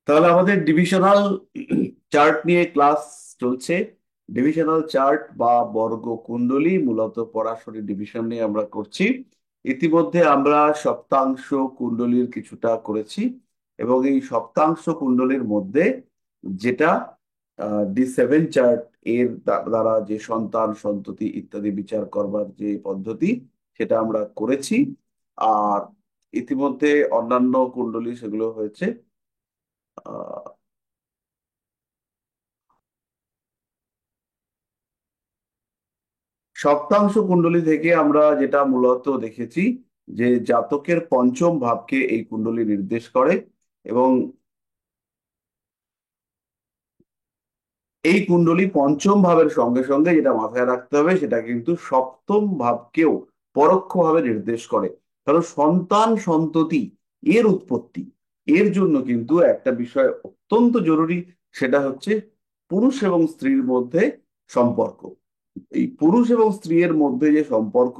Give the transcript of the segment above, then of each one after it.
তাহলে আমাদের divisional chart নিয়ে ক্লাস চলছে। ডিভিশনাল চার্ট বা বর্গ কুণ্ডলী মূলত পরাশরী ডিভিশন নিয়ে আমরা করছি। ইতিমধ্যে আমরা সপ্তাংশ কুণ্ডলীর কিছুটা করেছি, এবং এই সপ্তাংশ কুণ্ডলীর মধ্যে যেটা D7 চার্ট এর দ্বারা যে সন্তান সন্ততি ইত্যাদি বিচার করবার যে পদ্ধতি, সেটা আমরা করেছি। আর ইতিমধ্যে অন্যান্য কুণ্ডলী সেগুলো হয়েছে। সপ্তাংশ কুণ্ডলী থেকে আমরা যেটা মূলত দেখেছি যে জাতকের পঞ্চম ভাবকে এই কুণ্ডলী নির্দেশ করে, এবং এই কুণ্ডলী পঞ্চম ভাবের সঙ্গে সঙ্গে যেটা মাথায় রাখতে হবে সেটা কিন্তু সপ্তম ভাবকেও পরোক্ষভাবে নির্দেশ করে। কারণ সন্তান সন্ততি এর উৎপত্তি, এর জন্য কিন্তু একটা বিষয় অত্যন্ত জরুরি, সেটা হচ্ছে পুরুষ এবং স্ত্রীর মধ্যে সম্পর্ক। এই পুরুষ এবং স্ত্রীর মধ্যে যে সম্পর্ক,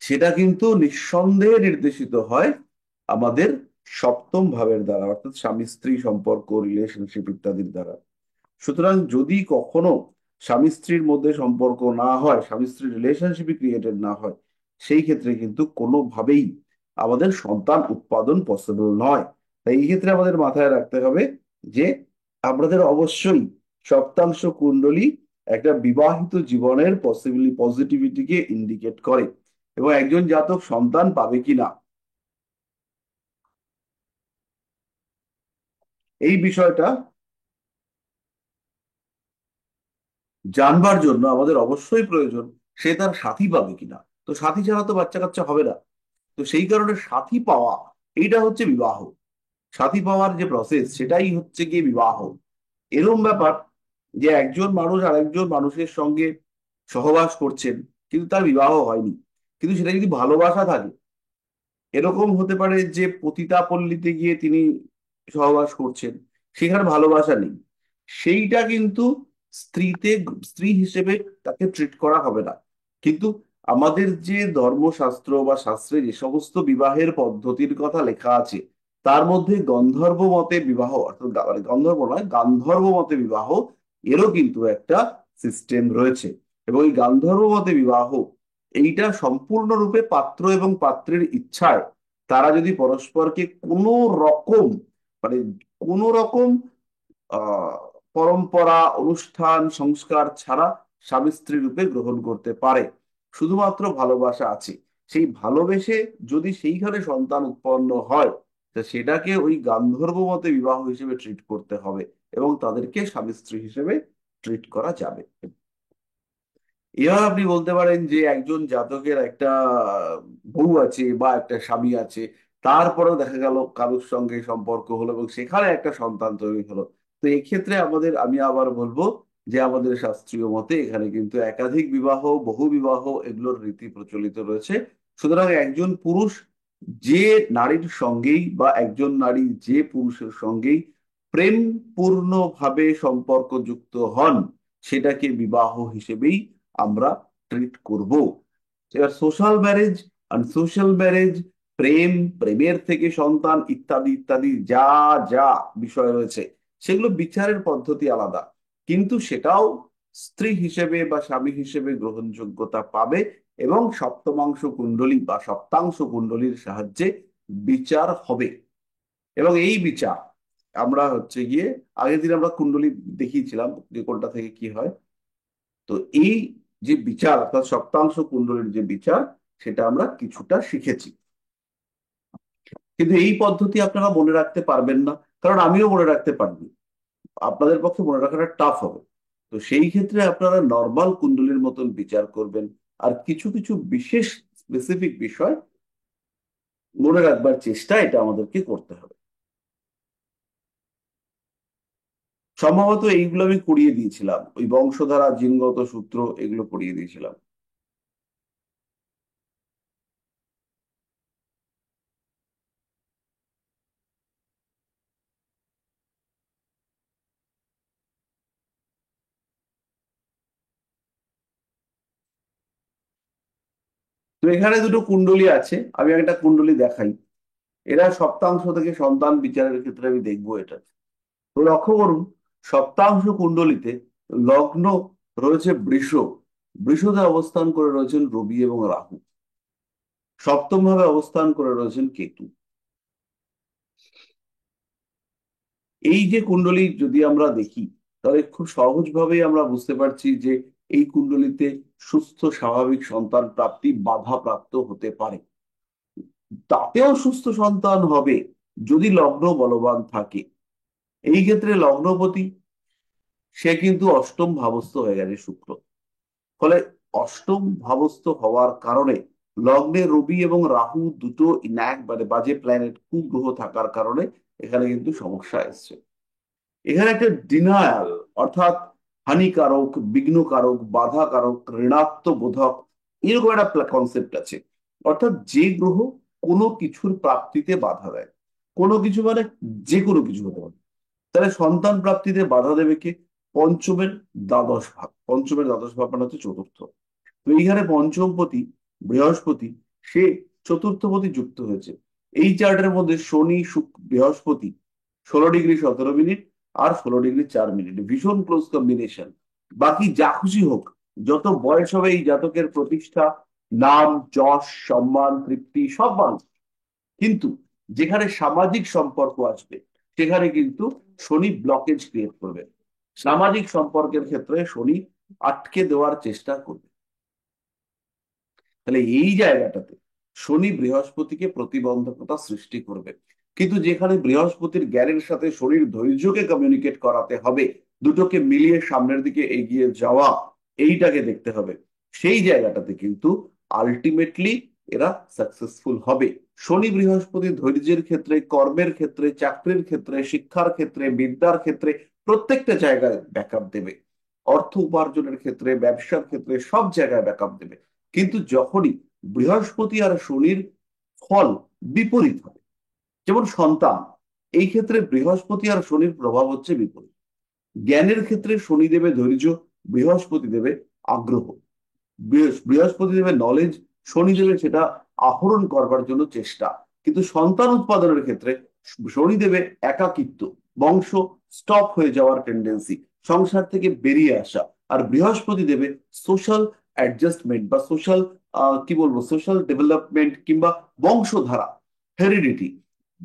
সেটা কিন্তু নিঃসন্দেহে নির্দেশিত হয় আমাদের সপ্তম ভাবের দ্বারা, অর্থাৎ স্বামী স্ত্রী সম্পর্ক, রিলেশনশিপ ইত্যাদির দ্বারা। সুতরাং যদি কখনো স্বামী স্ত্রীর মধ্যে সম্পর্ক না হয়, স্বামী স্ত্রীর রিলেশনশিপই ক্রিয়েটেড না হয়, সেই ক্ষেত্রে কিন্তু কোনোভাবেই আমাদের সন্তান উৎপাদন পসিবল নয়। তাই এই ক্ষেত্রে আমাদের মাথায় রাখতে হবে যে আমাদের অবশ্যই সপ্তাংশ কুণ্ডলী একটা বিবাহিত জীবনের পজিটিভিটিকে ইন্ডিকেট করে, এবং একজন জাতক সন্তান পাবে কিনা এই বিষয়টা জানবার জন্য আমাদের অবশ্যই প্রয়োজন সে তার সাথী পাবে কিনা। তো সাথী ছাড়া তো বাচ্চা কাচ্চা হবে না। তো সেই কারণে সাথী পাওয়া, এইটা হচ্ছে বিবাহ। সাথী পাওয়ার যে প্রসেস, সেটাই হচ্ছে গিয়ে বিবাহ। এরকম ব্যাপার যে একজন মানুষ আরেকজন মানুষের সঙ্গে সহবাস করছেন, কিন্তু তার বিবাহ হয়নি, কিন্তু সেটা যদি ভালোবাসা থাকে, এরকম হতে পারে যে পতিতাপল্লীতে গিয়ে তিনি সহবাস করছেন, সেখানে ভালোবাসা নেই, সেইটা কিন্তু স্ত্রীতে স্ত্রী হিসেবে তাকে ট্রিট করা হবে না। কিন্তু আমাদের যে ধর্মশাস্ত্র বা শাস্ত্রে যে সমস্ত বিবাহের পদ্ধতির কথা লেখা আছে, তার মধ্যে গন্ধর্ব মতে বিবাহ, অর্থাৎ মানে গন্ধর্ব নয়, গান্ধর্ব মতে বিবাহ, এরও কিন্তু একটা সিস্টেম রয়েছে। এবং এই গান্ধর্ব মতে বিবাহ, এইটা সম্পূর্ণরূপে পাত্র এবং পাত্রের ইচ্ছায় তারা যদি পরস্পরকে কোনো রকম, মানে কোনো রকম আহ পরম্পরা, অনুষ্ঠান, সংস্কার ছাড়া স্বামী স্ত্রী রূপে গ্রহণ করতে পারে, শুধুমাত্র ভালোবাসা আছে, সেই ভালোবেসে যদি সেইখানে সন্তান উৎপন্ন হয়, তা সেটাকে ওই গান্ধর্ব মতে বিবাহ হিসেবে ট্রিট করতে হবে, এবং তাদেরকে স্বামী স্ত্রী হিসেবে ট্রিট করা যাবে। এবার আপনি বলতে পারেন যে একজন জাতকের একটা বউ আছে বা একটা স্বামী আছে, তারপরেও দেখা গেল কারোর সঙ্গে সম্পর্ক হলো এবং সেখানে একটা সন্তান তৈরি হলো। তো এক্ষেত্রে আমি আবার বলবো যে আমাদের শাস্ত্রীয় মতে এখানে কিন্তু একাধিক বিবাহ, বহু বিবাহ, এগুলোর রীতি প্রচলিত রয়েছে। সুতরাং একজন পুরুষ যে নারীর সঙ্গেই বা একজন নারী যে পুরুষের সঙ্গেই প্রেম পূর্ণভাবে সম্পর্কযুক্ত হন, সেটাকে বিবাহ হিসেবেই আমরা ট্রিট করব। এবার সোশ্যাল ম্যারেজ, আনসোশ্যাল ম্যারেজ, প্রেম, প্রেমের থেকে সন্তান ইত্যাদি ইত্যাদি যা যা বিষয় রয়েছে, সেগুলো বিচারের পদ্ধতি আলাদা, কিন্তু সেটাও স্ত্রী হিসেবে বা স্বামী হিসেবে গ্রহণযোগ্যতা পাবে, এবং সপ্তমাংশ কুণ্ডলী বা সপ্তাংশ কুণ্ডলীর সাহায্যে বিচার হবে। এবং এই বিচার আমরা হচ্ছে গিয়ে আগের দিন আমরা কুণ্ডলী দেখিয়েছিলাম যে কোনটা থেকে কি হয়। তো এই যে বিচার, অর্থাৎ সপ্তাংশ কুণ্ডলীর যে বিচার, সেটা আমরা কিছুটা শিখেছি। কিন্তু এই পদ্ধতি আপনারা মনে রাখতে পারবেন না, কারণ আমিও মনে রাখতে পারিনি, আপনাদের পক্ষে মনে রাখাটা টাফ হবে। তো সেই ক্ষেত্রে আপনারা নর্মাল কুণ্ডলীর মতন বিচার করবেন, আর কিছু কিছু বিশেষ স্পেসিফিক বিষয় মনে রাখবার চেষ্টা এটা আমাদেরকে করতে হবে। সম্ভবত এইগুলো আমি করিয়ে দিয়েছিলাম, ওই বংশধারা, জিনগত সূত্র, এগুলো করিয়ে দিয়েছিলাম। তো এখানে দুটো কুণ্ডলী আছে, আমি একটা কুণ্ডলী দেখাই। এরা সপ্তাংশ থেকে সন্তান বিচারের ক্ষেত্রে আমি দেখবো এটা। তো লক্ষ্য করুন, সপ্তাংশ কুণ্ডলিতে লগ্ন রয়েছে বৃষ, বৃষতে অবস্থান করে রয়েছেন রবি এবং রাহু, সপ্তম ভাবে অবস্থান করে রয়েছেন কেতু। এই যে কুণ্ডলী যদি আমরা দেখি, তাহলে খুব সহজভাবেই আমরা বুঝতে পারছি যে এই কুণ্ডলিতে সুস্থ স্বাভাবিক সন্তান প্রাপ্তি বাধাপ্রাপ্ত হতে পারে। তাতেও সুস্থ সন্তান হবে যদি লগ্ন বলবান থাকে। এই ক্ষেত্রে লগ্নপতি সে কিন্তু অষ্টম ভাবস্থ হয়ে গেছে শুক্র। ফলে অষ্টম ভাবস্থ হওয়ার কারণে লগ্নে রবি এবং রাহু দুটো ইনঅ্যাক্ট মানে বাজে প্ল্যানেট কুগ্রহ থাকার কারণে এখানে কিন্তু সমস্যা এসছে। এখানে একটা ডিনায়াল, অর্থাৎ হানিকারক, বিঘ্নকারক, বাধাকারক, ঋণাত্ম বোধক, এরকম একটা কনসেপ্ট আছে। অর্থাৎ যে গ্রহ কোনো কিছুর প্রাপ্তিতে বাধা দেয়, কোনো কিছু মানে যে কোনো কিছু হতে পারে, তাহলে সন্তান প্রাপ্তিতে বাধা দেবে কে? পঞ্চমের দ্বাদশ ভাব, পঞ্চমের দ্বাদশ ভাব মানে হচ্ছে চতুর্থ। তো এইখানে পঞ্চমপতি বৃহস্পতি সে চতুর্থপতি যুক্ত হয়েছে। এই চার্টের মধ্যে শনি বৃহস্পতি 16°17', আর 16°4', ভীষণ ক্লোজ কম্বিনেশন। বাকি যা খুশি হোক, যত বয়স হবে এই জাতকের প্রতিষ্ঠা, নাম, যশ, সম্মান, তৃপ্তি সব বাড়বে। কিন্তু যেখানে সামাজিক সম্পর্ক আসবে সেখানে কিন্তু শনি ব্লকেজ ক্রিয়েট করবে। সামাজিক সম্পর্কের ক্ষেত্রে শনি আটকে দেওয়ার চেষ্টা করবে। তাহলে এই জায়গাটাতে শনি বৃহস্পতিকে প্রতিবন্ধকতা সৃষ্টি করবে। কিন্তু যেখানে বৃহস্পতির জ্ঞানের সাথে শনির ধৈর্যকে কমিউনিকেট করাতে হবে, দুটোকে মিলিয়ে সামনের দিকে এগিয়ে যাওয়া, এইটাকে দেখতে হবে, সেই জায়গাটাতে কিন্তু আলটিমেটলি এরা সাকসেসফুল হবে। শনি বৃহস্পতি ধৈর্যের ক্ষেত্রে, কর্মের ক্ষেত্রে, চাকরির ক্ষেত্রে, শিক্ষার ক্ষেত্রে, বিদ্যার ক্ষেত্রে প্রত্যেকটা জায়গায় ব্যাকআপ দেবে। অর্থ উপার্জনের ক্ষেত্রে, ব্যবসার ক্ষেত্রে সব জায়গায় ব্যাকআপ দেবে। কিন্তু যখনই বৃহস্পতি আর শনির ফল বিপরীত হবে, যেমন সন্তান, এই ক্ষেত্রে বৃহস্পতি আর শনির প্রভাব হচ্ছে বিপরীত। জ্ঞানের ক্ষেত্রে শনি দেবে ধৈর্য, বৃহস্পতি দেবে আগ্রহ। বৃহস্পতি দেবে নলেজ, শনি দেবে সেটা আহরণ করবার জন্য চেষ্টা। কিন্তু সন্তান উৎপাদনের ক্ষেত্রে শনি দেবে একাকিত্ব, বংশ স্টপ হয়ে যাওয়ার টেন্ডেন্সি, সংসার থেকে বেরিয়ে আসা। আর বৃহস্পতি দেবে সোশ্যাল অ্যাডজাস্টমেন্ট বা সোশ্যাল, কি বলবো, সোশ্যাল ডেভেলপমেন্ট কিংবা বংশধারা, হেরিডিটি,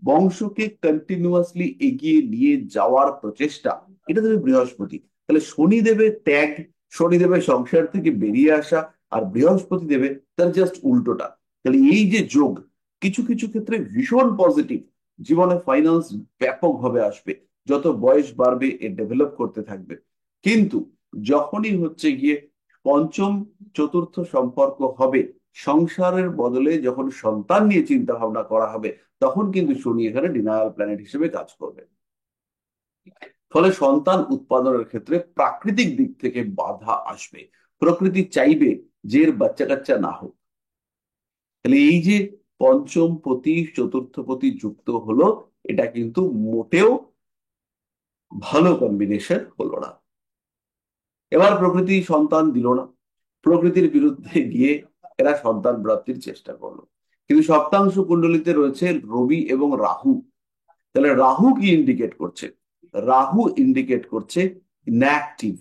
বংশকে কন্টিনিউয়াসলি এগিয়ে নিয়ে যাওয়ার প্রচেষ্টা, এটা দেবে বৃহস্পতি। তাহলে শনি দেবে ত্যাগ, শনি দেবে সংসার থেকে বেরিয়ে আসা, আর বৃহস্পতি দেবে তার জাস্ট উল্টোটা। তাহলে এই যে যোগ, কিছু কিছু ক্ষেত্রে ভীষণ পজিটিভ, জীবনে ফাইন্যান্স ব্যাপকভাবে আসবে, যত বয়স বাড়বে এ ডেভেলপ করতে থাকবে। কিন্তু যখনই হচ্ছে গিয়ে পঞ্চম চতুর্থ সম্পর্ক হবে, সংসারের বদলে যখন সন্তান নিয়ে চিন্তা ভাবনা করা হবে, তখন কিন্তু শনি এখানে ডিনায়াল প্ল্যানেট হিসেবে কাজ করবে। ফলে সন্তান উৎপাদনের ক্ষেত্রে প্রাকৃতিক দিক থেকে বাধা আসবে। প্রকৃতি চাইবে যে এর বাচ্চা কাচ্চা না হোক। তাহলে এই যে পঞ্চম পতি চতুর্থ পতি যুক্ত হলো, এটা কিন্তু মোটেও ভালো কম্বিনেশন হলো না। এবার প্রকৃতি সন্তান দিল না, প্রকৃতির বিরুদ্ধে গিয়ে এরা সন্তান প্রাপ্তির চেষ্টা করলো। কিন্তু সপ্তাংশ কুণ্ডলিতে রয়েছে রবি এবং রাহু। তাহলে রাহু কি ইন্ডিকেট করছে? রাহু ইন্ডিকেট করছে ইনঅ্যাক্টিভ।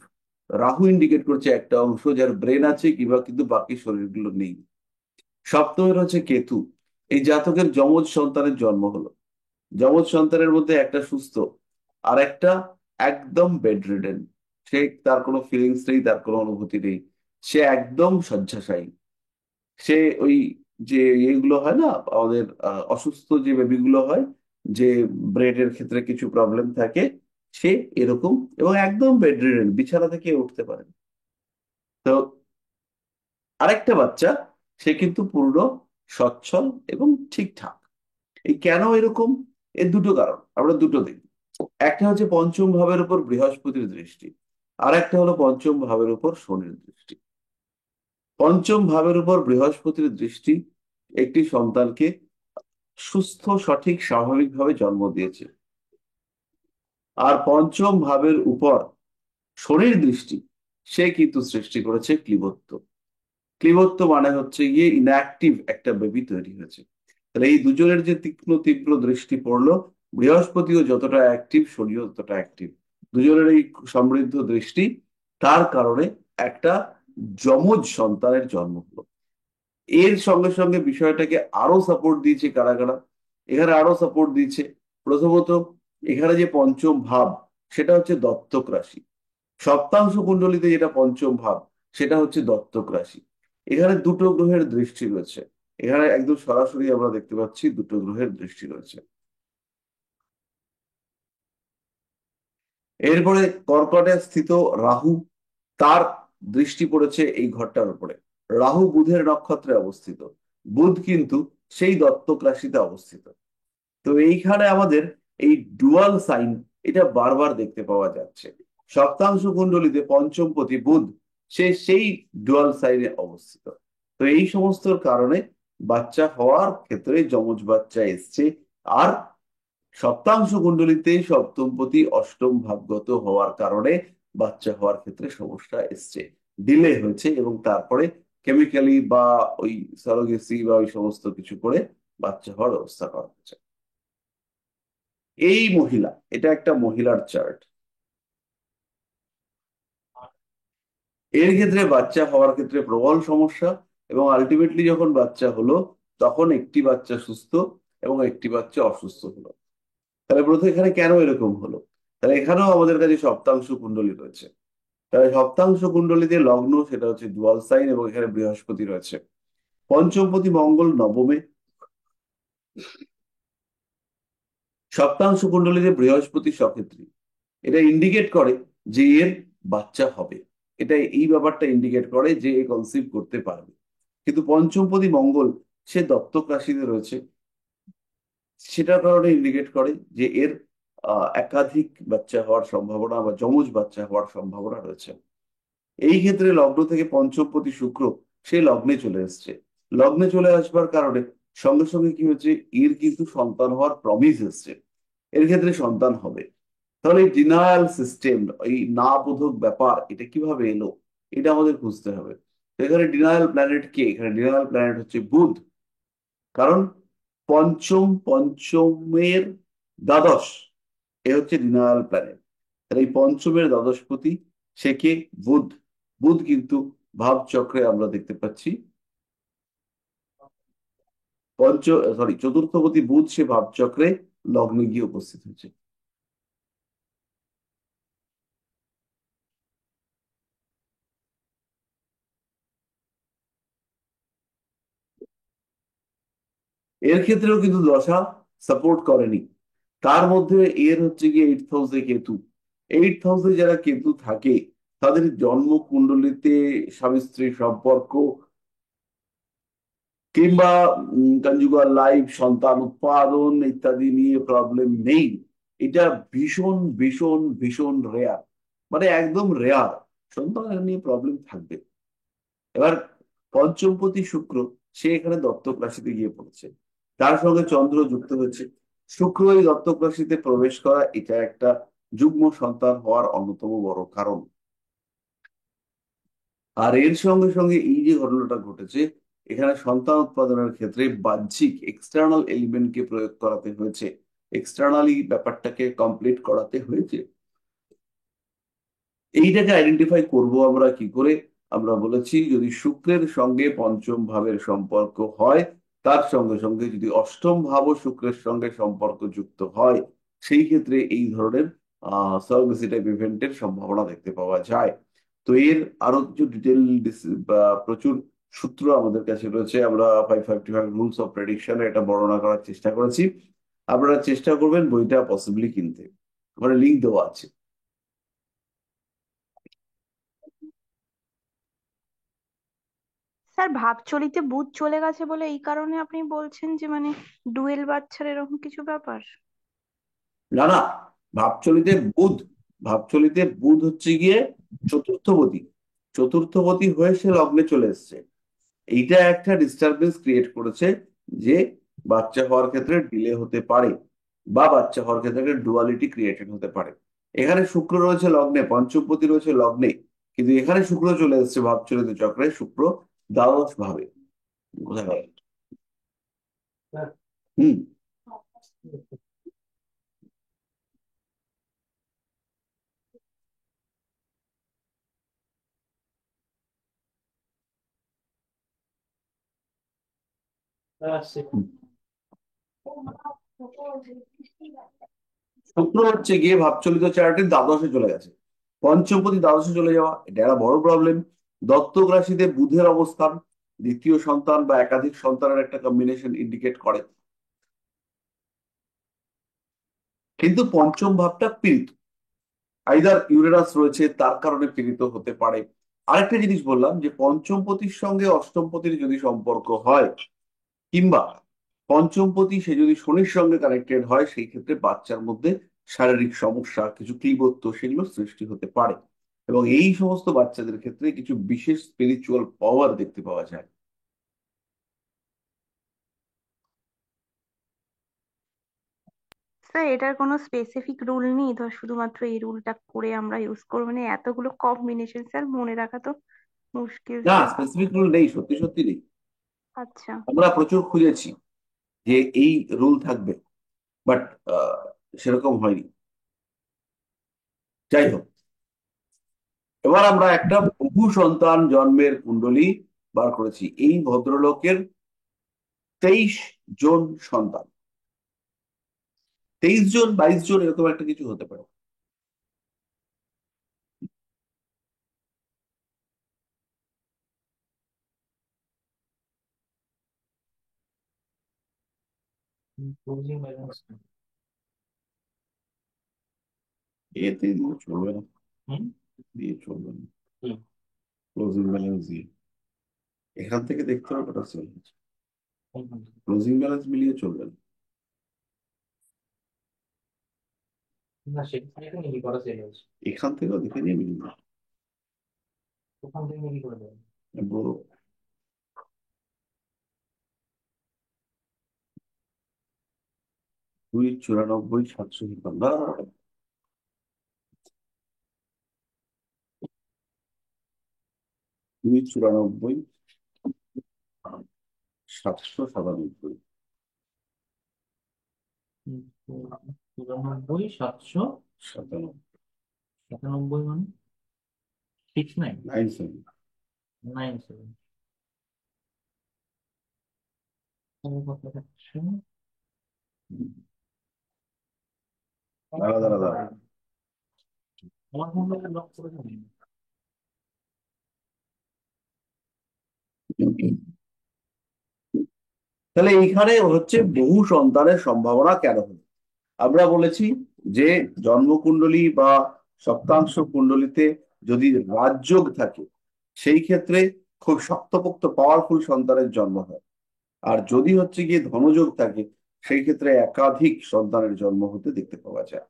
রাহু ইন্ডিকেট করছে একটা অংশ যার ব্রেন আছে কিংবা কিন্তু বাকি শরীরগুলো নেই। সপ্তমের হচ্ছে কেতু। এই জাতকের যমজ সন্তানের জন্ম হলো, যমজ সন্তানের মধ্যে একটা সুস্থ, আর একটা একদম বেডরিডেন। সে, তার কোনো ফিলিংস নেই, তার কোনো অনুভূতি নেই, সে একদম শয্যাশায়ী। সে ওই যে এগুলো হয় না আমাদের, অসুস্থ যে বেবিগুলো হয়, যে ব্রেনের ক্ষেত্রে কিছু প্রবলেম থাকে, সে এরকম, এবং একদম বেডরিডেন, বিছানা থেকে উঠতে পারে না। তো আরেকটা বাচ্চা, সে কিন্তু পূর্ণ সচ্ছল এবং ঠিকঠাক। এই কেন এরকম? এর দুটো কারণ, আমরা দুটো দেখি। একটা হচ্ছে পঞ্চম ভাবের উপর বৃহস্পতির দৃষ্টি, আর একটা হলো পঞ্চম ভাবের উপর শনির দৃষ্টি। পঞ্চম ভাবের উপর বৃহস্পতির দৃষ্টি একটি সন্তানকে সুস্থ, সঠিক, স্বাভাবিকভাবে জন্ম দিয়েছে। আর পঞ্চম ভাবের উপর শনির দৃষ্টি, সে কিন্তু সৃষ্টি করেছে ক্লিবত্ব। ক্লিবত্ব মানে হচ্ছে গিয়ে ইনঅ্যাক্টিভ একটা বেবি তৈরি হয়েছে। তাহলে এই দুজনের যে তীক্ষ্ণ তীব্র দৃষ্টি পড়লো, বৃহস্পতিও যতটা অ্যাক্টিভ, শনিও ততটা অ্যাক্টিভ, দুজনের এই সমৃদ্ধ দৃষ্টি, তার কারণে একটা যমজ সন্তানের জন্ম হলো। এর সঙ্গে সঙ্গে বিষয়টাকে আরো সাপোর্ট দিয়েছে কারা কারা, এখানে আরো সাপোর্ট দিচ্ছে প্রথমত এখানে যে পঞ্চম ভাব, সেটা হচ্ছে দত্তক রাশি। সপ্তাংশ কুণ্ডলিতে যেটা পঞ্চম ভাব, সেটা হচ্ছে দত্তক রাশি। এখানে দুটো গ্রহের দৃষ্টি রয়েছে, এখানে একদম সরাসরি আমরা দেখতে পাচ্ছি দুটো গ্রহের দৃষ্টি রয়েছে। এরপরে কর্কটে স্থিত রাহু, তার দৃষ্টি পড়েছে এই ঘরটার উপরে। রাহু বুধের নক্ষত্রে অবস্থিত, বুধ কিন্তু সেই দত্তক রাশিতে অবস্থিত। তো এইখানে আমাদের এই ডুয়াল সাইন, এটা বারবার দেখতে পাওয়া যাচ্ছে। সপ্তাংশ কুণ্ডলিতে পঞ্চমপতি বুধ, সে সেই ডুয়াল সাইনে অবস্থিত। তো এই সমস্ত কারণে বাচ্চা হওয়ার ক্ষেত্রে যমজ বাচ্চা এসছে। আর সপ্তাংশ কুণ্ডলিতে সপ্তমপতি অষ্টম ভাবগত হওয়ার কারণে বাচ্চা হওয়ার ক্ষেত্রে সমস্যা এসছে, ডিলে হয়েছে, এবং তারপরে কেমিক্যালি বা ওই সারোগেসি বা ওই সমস্ত কিছু করে বাচ্চা হওয়ার ব্যবস্থা করা হচ্ছে। এই মহিলা, এটা একটা মহিলার চার্ট। এর ক্ষেত্রে বাচ্চা হওয়ার ক্ষেত্রে প্রবল সমস্যা, এবং আলটিমেটলি যখন বাচ্চা হলো, তখন একটি বাচ্চা সুস্থ এবং একটি বাচ্চা অসুস্থ হলো। তাহলে প্রথমে এখানে কেন এরকম হলো? তাহলে এখানেও আমাদের কাছে সপ্তাংশ কুণ্ডলী রয়েছে। তাহলে সপ্তাংশ কুণ্ডলীতে লগ্ন, সেটা হচ্ছে ডুয়াল সাইন, এবং এখানে বৃহস্পতি রয়েছে। পঞ্চমপতি মঙ্গল নবমে, সপ্তাংশ কুণ্ডলীতে বৃহস্পতি সক্ষেত্রী। এটা ইন্ডিকেট করে যে এর বাচ্চা হবে, এটা এই ব্যাপারটা ইন্ডিকেট করে যে এ কনসিভ করতে পারবে। কিন্তু পঞ্চমপতি মঙ্গল, সে দত্তক রাশিতে রয়েছে, সেটার কারণে ইন্ডিকেট করে যে এর একাধিক বাচ্চা হওয়ার সম্ভাবনা বা যমজ বাচ্চা হওয়ার সম্ভাবনা রয়েছে। এই ক্ষেত্রে লগ্ন থেকে পঞ্চমপতি শুক্র, সে লগ্নে চলে এসছে। লগ্নে চলে আসবার কারণে সঙ্গে সঙ্গে কি হচ্ছে, এর কিন্তু সন্তান হওয়ার প্রমিস এসছে, এর ক্ষেত্রে সন্তান হবে। তাহলে এই ডিনায়াল সিস্টেম, এই না বোধক ব্যাপার, এটা কিভাবে এলো, এটা আমাদের বুঝতে হবে। তো এখানে ডিনায়াল প্ল্যানেট কে? এখানে ডিনায়াল প্ল্যানেট হচ্ছে বুধ। কারণ পঞ্চমের দ্বাদশ, এ হচ্ছে ডিনায়াল প্ল্যানেট। তাহলে এই পঞ্চমের দ্বাদশপতি, সে কে? বুধ। বুধ কিন্তু ভাবচক্রে আমরা দেখতে পাচ্ছি পঞ্চ সরি চতুর্থপতি বুধ, সে ভাবচক্রে লগ্নে গিয়ে উপস্থিত হয়েছে। এর ক্ষেত্রেও কিন্তু দশা সাপোর্ট করেনি। তার মধ্যে এর হচ্ছে গিয়ে 8th হাউসে কেতু। 8th হাউসে যারা কেতু থাকে, তাদের জন্ম কুণ্ডলিতে স্বামী স্ত্রীর সম্পর্ক কিংবা কনজুগাল লাইফ, সন্তান উৎপাদন ইত্যাদি নিয়ে প্রবলেম নেই। এটা ভীষণ ভীষণ ভীষণ রেয়ার, মানে একদম রেয়ার সন্তান নিয়ে প্রবলেম থাকবে। এবার পঞ্চমপতি শুক্র, সে এখানে দত্তক রাশিতে গিয়ে পড়েছে, তার সঙ্গে চন্দ্র যুক্ত হয়েছে। শুক্র এই দত্তক রাশিতে প্রবেশ করা, এটা একটা যুগ্ম সন্তান হওয়ার অন্যতম বড় কারণ। আর এর সঙ্গে সঙ্গে এই যে ঘটনাটা ঘটেছে, এখানে সন্তান উৎপাদনের ক্ষেত্রে বাহ্যিক এক্সটার্নাল এলিমেন্টকে প্রয়োগ করাতে হয়েছে, এক্সটার্নালি ব্যাপারটাকে কমপ্লিট করাতে হয়েছে। এইটাকে আইডেন্টিফাই করব আমরা কি করে? আমরা বলেছি যদি শুক্রের সঙ্গে পঞ্চম ভাবের সম্পর্ক হয়, তার সঙ্গে সঙ্গে যদি অষ্টম ভাবও শুক্রের সঙ্গে সম্পর্ক যুক্ত হয়, সেই ক্ষেত্রে এই ধরনের সার্ভিসি টাইপ ইভেন্টের সম্ভাবনা দেখতে পাওয়া যায়। তো এর আরো কিছু ডিটেল প্রচুর সূত্র আমাদের কাছে রয়েছে, আমরা 555 রুলস অফ প্রেডিকশন এটা বর্ণনা করার চেষ্টা করেছি। আপনারা চেষ্টা করবেন বইটা পসিবলি কিনতে, মানে লিঙ্ক দেওয়া আছে। স্যার, ভাবচলিতে বুধ চলে গেছে বলে এই কারণে আপনি বলছেন যে মানে ডুয়েল বাচ্চার এরকম কিছু ব্যাপার? না না, ভাবচলিতে বুধ, ভাবচলিতে বুধ হচ্ছে গিয়ে চতুর্থপতি। চতুর্থপতি হয়ে সে লগ্নে চলে এসেছে। এইটা একটা ডিস্টারবেন্স ক্রিয়েট করেছে যে বাচ্চা হওয়ার ক্ষেত্রে ডিলে হতে পারে, বা বাচ্চা হওয়ার ক্ষেত্রে একটা ডুয়ালিটি ক্রিয়েটেড হতে পারে। এখানে শুক্র রয়েছে লগ্নে, পঞ্চমপতি রয়েছে লগ্নে, কিন্তু এখানে শুক্র চলে এসেছে ভাবচলিত চক্রে, শুক্র দ্বাদশ ভাবে। বোঝা গেল? হুম। হুম। শুক্র হচ্ছে গিয়ে ভাবচলিত চার্টের দ্বাদশে চলে গেছে। পঞ্চমপতি দ্বাদশে চলে যাওয়া এটা একটা বড় প্রবলেম। দত্তক রাশিতে বুধের অবস্থান দ্বিতীয় সন্তান বা একাধিক সন্তানের একটা কম্বিনেশন ইন্ডিকেট করে। কিন্তু পঞ্চম ভাবটা পীড়িত, আইদার ইউরেনাস রয়েছে তার কারণে পীড়িত হতে পারে। আরেকটা জিনিস বললাম যে পঞ্চমপতির সঙ্গে অষ্টমপতির যদি সম্পর্ক হয়, কিংবা পঞ্চমপতি সে যদি শনির সঙ্গে কানেক্টেড হয়, সেই ক্ষেত্রে বাচ্চার মধ্যে শারীরিক সমস্যা, কিছু ক্লিবত্ব সেগুলো সৃষ্টি হতে পারে। এবং এই সমস্ত বাচ্চাদের ক্ষেত্রে কিছু বিশেষ স্পিরিচুয়াল পাওয়ার দেখতে পাওয়া যায়। স্যার এটার কোনো স্পেসিফিক রুল নেই? ধর শুধুমাত্র এই রুলটা করে আমরা ইউজ করবো, মানে এতগুলো কম্বিনেশন স্যার মনে রাখা তো মুশকিল না, স্যার। স্পেসিফিক রুল নেই, সত্যি সত্যি নেই। আচ্ছা। আমরা প্রচুর খুঁজেছি যে এই রুল থাকবে, বাট সেরকম হয়নি। যাই হোক, এবার আমরা একটা বহু সন্তান জন্মের কুণ্ডলী বার করেছি। এই ভদ্রলোকের 23 জন সন্তান, 23 জন 22 জন এরকম একটা কিছু হতে পারে। Closing balance. এতে দিয়ে চলবে না, হুম। দিয়ে চলবে না। হুম। ক্লোজিং ব্যালেন্স দিয়ে এখান থেকে দেখতে হবে কটা সেল আছে। হুম, হুম। ক্লোজিং ব্যালেন্স মিলিয়ে চলবে না। না সেখানে তো মিলি করা সেল হয়েছে। এখান থেকেও দেখে নিয়ে মিলিয়ে ওখান থেকে মিলি করে দেবে। বড় 294 700 না, 294 797। হুম, 94 700 97 97 মানে 69 97। 97 কত হচ্ছে? দাঁড়া দাঁড়া দাঁড়া। আমার মনে লক করে দেবেন। তাহলে এইখানে হচ্ছে বহু সন্তানের সম্ভাবনা কেন হলো। আমরা বলেছি যে জন্মকুণ্ডলী বা সপ্তাংশ কুণ্ডলীতে যদি রাজযোগ থাকে, সেই ক্ষেত্রে খুব শক্তপোক্ত পাওয়ারফুল সন্তানের জন্ম হয়। আর যদি হচ্ছে গিয়ে ধনযোগ থাকে, সেই ক্ষেত্রে একাধিক সন্তানের জন্ম হতে দেখতে পাওয়া যায়।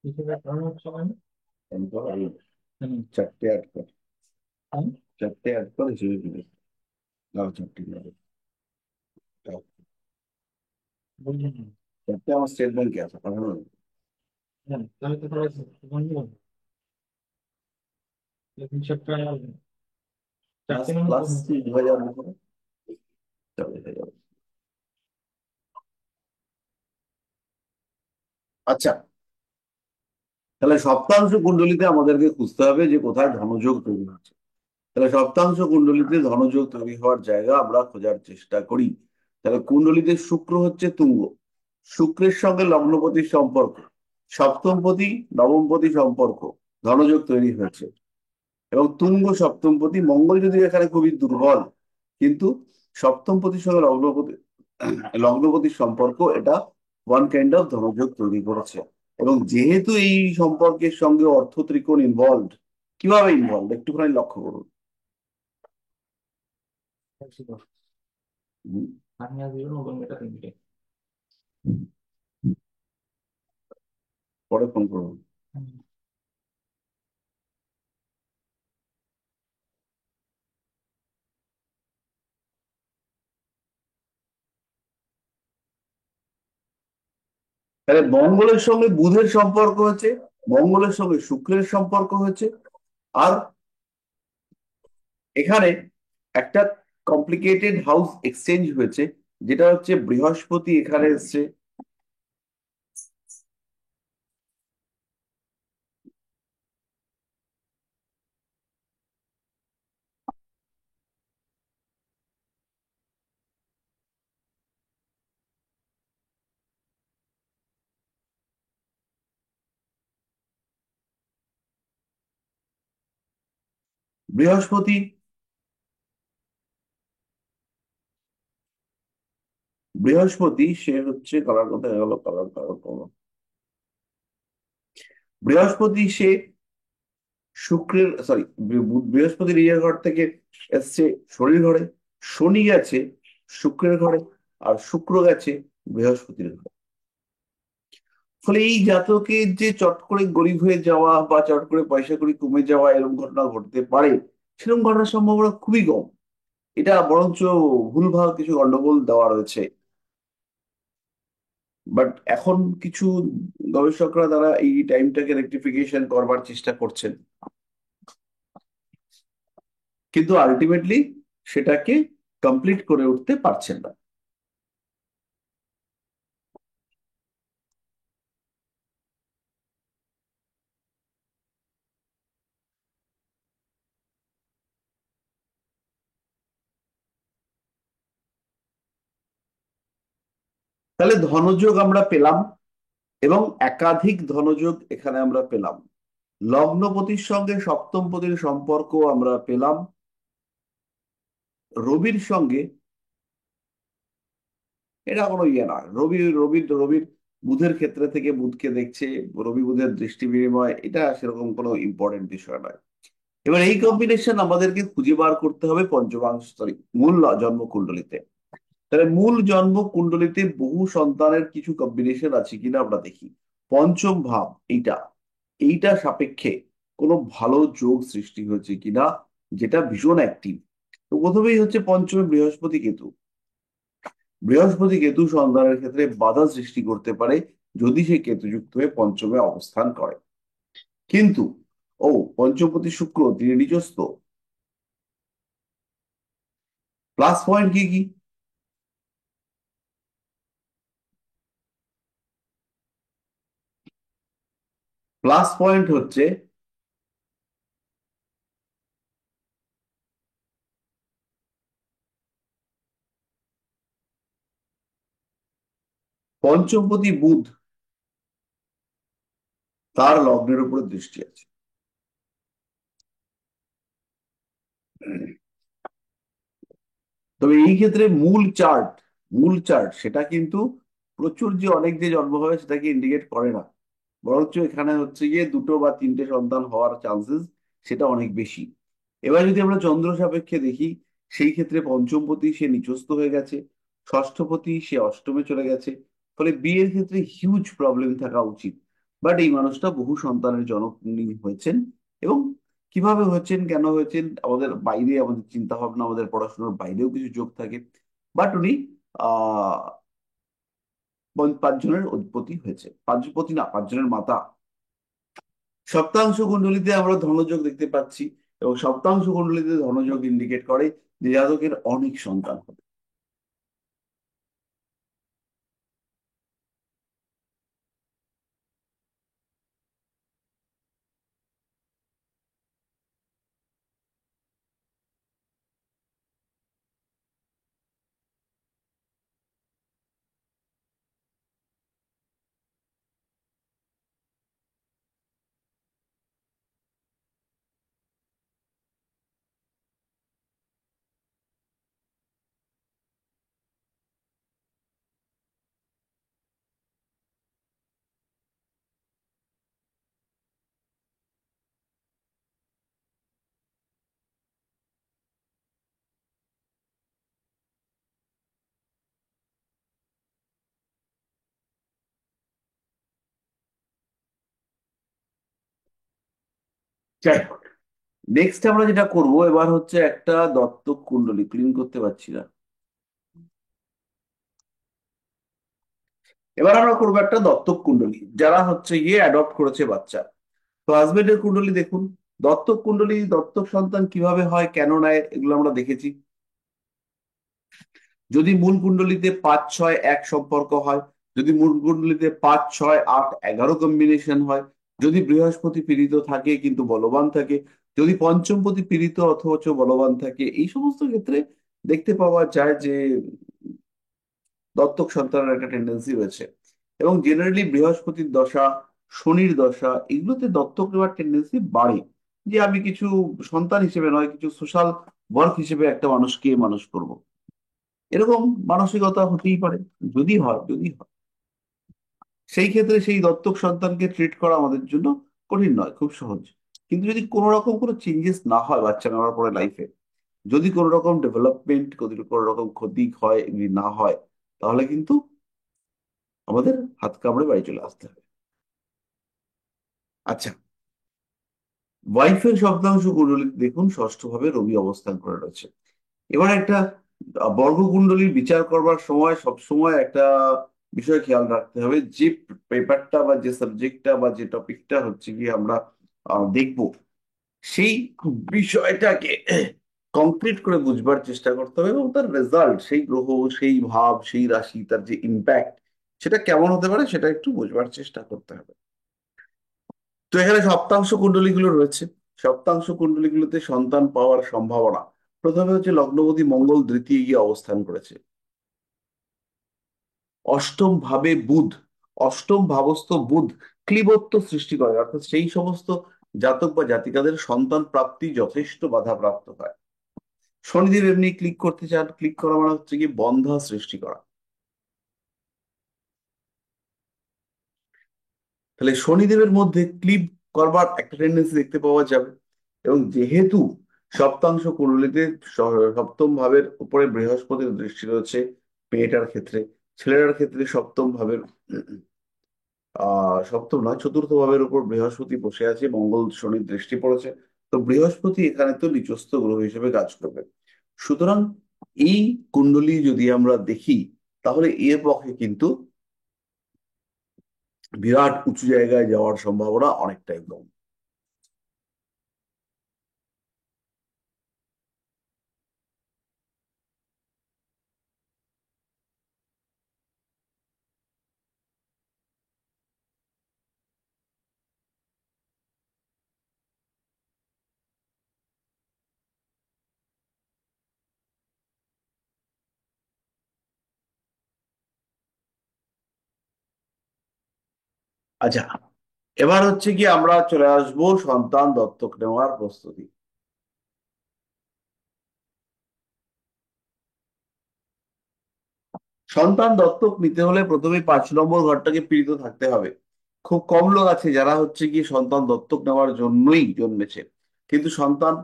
হিসেবে কারণ হচ্ছে মানে কিন্তু এই হুম, চারটে অ্যাড কর, হুম, চারটে অ্যাড করে হিসেবে দিলে দাও, চারটে দাও, দাও। বুঝলেন না? চারটে আমার স্টেট ব্যাংকে আছে, পাঠানো হবে। হ্যাঁ, তাহলে তো তাহলে বন্ধু হিসাবটা প্লাস 4 মানে প্লাস 2000 উপরে চলে যাবে। আচ্ছা, তাহলে সপ্তাংশ কুণ্ডলীতে আমাদেরকে খুঁজতে হবে যে কোথায় ধনযোগ তৈরি হচ্ছে। তাহলে সপ্তাংশ কুণ্ডলীতে ধনযোগ তৈরি হওয়ার জায়গা আমরা খোঁজার চেষ্টা করি। তাহলে কুণ্ডলীতে শুক্র হচ্ছে তুঙ্গ, শুক্রের সঙ্গে লগ্নপতির সম্পর্ক, সপ্তমপতি নবমপতি সম্পর্ক, ধনযোগ তৈরি হয়েছে। এবং তুঙ্গ সপ্তমপতি, মঙ্গল যদি এখানে খুবই দুর্বল, কিন্তু সপ্তমপতির সঙ্গে লগ্নপতির সম্পর্ক এটা ওয়ান কাইন্ড অফ ধনযোগ তৈরি করেছে। এবং যেহেতু এই সম্পর্কের সঙ্গে অর্থ ত্রিকোণ ইনভলভ, কিভাবে ইনভলভ একটুখানি লক্ষ্য করুন। ছিল। হুম, আমি আজ দিল নতুন এটা তিনটে। পরে ফোন করুন। হুম। তাহলে মঙ্গলের সঙ্গে বুধের সম্পর্ক হচ্ছে, মঙ্গলের সঙ্গে শুক্রের সম্পর্ক হচ্ছে, আর এখানে একটা কমপ্লিকেটেড হাউস এক্সচেঞ্জ হয়েছে, যেটা হচ্ছে বৃহস্পতি এখানে এসছে, বৃহস্পতি বৃহস্পতি সে হচ্ছে কালার, কোথায় গেল কালার, কালার কালার, বৃহস্পতি সে শুক্রের, সরি, বৃহস্পতি নিজের ঘর থেকে এসছে শনির ঘরে, শনি গেছে শুক্রের ঘরে, আর শুক্র গেছে বৃহস্পতির ঘরে। ফলে এই জাতকের যে চট করে গরিব হয়ে যাওয়া বা চট করে পয়সা কড়ি কমে যাওয়া এরকম ঘটনা ঘটতে পারে, সেরকম ঘটনার সম্ভাবনা খুবই কম। এটা বরঞ্চ ভুলভাল কিছু গন্ডগোল দেওয়া রয়েছে। বাট এখন কিছু গবেষকরা তারা এই টাইমটাকে রেকটিফিকেশন করবার চেষ্টা করছেন, কিন্তু আলটিমেটলি সেটাকে কমপ্লিট করে উঠতে পারছেন না। তাহলে ধনযোগ আমরা পেলাম, এবং একাধিক ধনযোগ এখানে আমরা পেলাম। লগ্নপতির সঙ্গে সপ্তমপতির সম্পর্ক আমরা পেলাম। রবির সঙ্গে, এটা কোনো ইয়ে নয়, রবির বুধের ক্ষেত্রে থেকে বুধকে দেখছে, রবি বুধের দৃষ্টি বিনিময়, এটা সেরকম কোনো ইম্পর্টেন্ট বিষয় নয়। এবার এই কম্বিনেশন আমাদেরকে খুঁজে বার করতে হবে পঞ্চমাংশ, সরি, মূল জন্ম কুণ্ডলিতে। তাহলে মূল জন্ম কুণ্ডলিতে বহু সন্তানের কিছু কম্বিনেশন আছে কিনা আমরা দেখি। পঞ্চম ভাব এইটা, এইটা সাপেক্ষে কোনো ভালো যোগ সৃষ্টি হয়েছে কিনা, যেটা ভীষণ অ্যাক্টিভ। তো প্রথমেই হচ্ছে পঞ্চমে বৃহস্পতি কেতু। বৃহস্পতি কেতু সন্তানের ক্ষেত্রে বাধা সৃষ্টি করতে পারে যদি সে কেতুযুক্ত হয়ে পঞ্চমে অবস্থান করে। কিন্তু ও, পঞ্চমপতি শুক্র তিনি নিজস্ব, প্লাস পয়েন্ট কি কি? প্লাস পয়েন্ট হচ্ছে পঞ্চমপতি বুধ, তার লগ্নের উপরে দৃষ্টি আছে। তবে এই ক্ষেত্রে মূল চার্ট সেটা কিন্তু প্রচুর যে অনেক যে জন্ম হবে সেটাকে ইন্ডিকেট করে না, বরঞ্চ এখানে হচ্ছে গিয়ে দুটো বা তিনটে সন্তান হওয়ার চান্সেস সেটা অনেক বেশি। এবার যদি আমরা চন্দ্র সাপেক্ষে দেখি, সেই ক্ষেত্রে পঞ্চমপতি সে নিচস্থ হয়ে গেছে, ষষ্ঠপতি সে অষ্টমে চলে গেছে। ফলে বিয়ের ক্ষেত্রে হিউজ প্রবলেম থাকা উচিত। বাট এই মানুষটা বহু সন্তানের জনক উনি হয়েছেন, এবং কিভাবে হয়েছেন, কেন হয়েছেন, আমাদের বাইরে, আমাদের চিন্তা ভাবনা, আমাদের পড়াশোনার বাইরেও কিছু যোগ থাকে। বাট উনি আহ 5 জনের অধিপতি হয়েছে, 5 পতি না, 5 জনের মাতা। সপ্তাংশ কুণ্ডলিতে আমরা ধনযোগ দেখতে পাচ্ছি, এবং সপ্তাংশ কুণ্ডলিতে ধনযোগ ইন্ডিকেট করে যে জাতকের অনেক সন্তান হবে। যাই হোক, নেক্সট আমরা যেটা করব এবার হচ্ছে একটা দত্তক কুণ্ডলী, ক্লিন করতে পারছি না। এবার আমরা করবো একটা দত্তক কুণ্ডলী, যারা হচ্ছে গিয়ে অ্যাডপ্ট করেছে বাচ্চা। তো হাজবেন্ডের কুণ্ডলী দেখুন। দত্তক কুণ্ডলী, দত্তক সন্তান কিভাবে হয়, কেন নেয়, এগুলো আমরা দেখেছি। যদি মূল কুণ্ডলিতে 5 6 1 সম্পর্ক হয়, যদি মূল কুণ্ডলিতে 5 6 8 11 কম্বিনেশন হয়, যদি বৃহস্পতি পীড়িত থাকে কিন্তু বলবান থাকে, যদি পঞ্চমপতি পীড়িত অথচ বলবান থাকে, এই সমস্ত ক্ষেত্রে দেখতে পাওয়া যায় যে দত্তক সন্তানের একটা টেন্ডেন্সি রয়েছে। এবং জেনারেলি বৃহস্পতির দশা, শনির দশা, এগুলোতে দত্তক নেওয়ার টেন্ডেন্সি বাড়ে। যে আমি কিছু সন্তান হিসেবে নয়, কিছু সোশ্যাল ওয়ার্ক হিসেবে একটা মানুষকে মানুষ করব, এরকম মানসিকতা হতেই পারে। যদি হয় সেই ক্ষেত্রে সেই দত্তক সন্তানকে ট্রিট করা আমাদের জন্য কঠিন নয়, খুব সহজ। কিন্তু যদি কোনো রকম কোনো চেঞ্জেস না হয় বাচ্চা নেওয়ার পরে লাইফে, যদি কোনো রকম ডেভেলপমেন্ট, যদি কোনো রকম ক্ষতি হয়, এগুলি না হয়, তাহলে কিন্তু আমাদের হাত কামড়ে বাড়ি চলে আসতে হবে। আচ্ছা, ওয়াইফের শব্দাংশ কুণ্ডলী দেখুন, ষষ্ঠ ভাবে রবি অবস্থান করে রয়েছে। এবার একটা বর্গ কুণ্ডলীর বিচার করবার সময় সব সময় একটা বিষয় খেয়াল রাখতে হবে, যে পেপারটা বা যে সাবজেক্টটা বা যে টপিকটা হচ্ছে কি আমরা দেখব, সেই বিষয়টাকে কংক্রিট করে বুঝবার চেষ্টা করতে হবে, এবং তার রেজাল্ট, সেই গ্রহ, সেই ভাব, সেই রাশি, তার যে ইম্প্যাক্ট, সেটা কেমন হতে পারে সেটা একটু বুঝবার চেষ্টা করতে হবে। তো এখানে সপ্তাংশ কুণ্ডলীগুলো রয়েছে। সপ্তাংশ কুণ্ডলীগুলোতে সন্তান পাওয়ার সম্ভাবনা, প্রথমে হচ্ছে লগ্নপতি মঙ্গল দ্বিতীয় গিয়ে অবস্থান করেছে। অষ্টম ভাবে বুধ, অষ্টম ভাবস্থ বুধ ক্লীবত্ব সৃষ্টি করে, অর্থাৎ সেই সমস্ত জাতক বা জাতিকাদের সন্তান প্রাপ্তি যথেষ্ট বাধাপ্রাপ্ত হয়। শনিদেব এমনি ক্লিক করতে চান, ক্লিক করা মানে হচ্ছে কি বন্ধা সৃষ্টি করা। তাহলে শনিদেবের মধ্যে ক্লিপ করবার একটা টেন্ডেন্সি দেখতে পাওয়া যাবে। এবং যেহেতু সপ্তাংশ কুণ্ডলীতে সপ্তম ভাবের উপরে বৃহস্পতির দৃষ্টি রয়েছে, মেয়েটার ক্ষেত্রে, ছেলেটার ক্ষেত্রে সপ্তম ভাবের সপ্তম নয়, চতুর্থ ভাবের উপর বৃহস্পতি বসে আছে, মঙ্গল শনির দৃষ্টি পড়েছে। তো বৃহস্পতি এখানে তো নিচস্থ গ্রহ হিসেবে কাজ করবে। সুতরাং এই কুণ্ডলী যদি আমরা দেখি, তাহলে এর পক্ষে কিন্তু বিরাট উঁচু জায়গায় যাওয়ার সম্ভাবনা অনেকটাই কম। আচ্ছা, এবার হচ্ছে কি আমরা চলে আসবো সন্তান দত্তক নেওয়ার প্রস্তুতি। সন্তান দত্তক নিতে হলে প্রথমে 5 নম্বর ঘরটাকে পীড়িত থাকতে হবে। খুব কম লোক আছে যারা হচ্ছে কি সন্তান দত্তক নেওয়ার জন্যই জন্মেছে, কিন্তু সন্তান,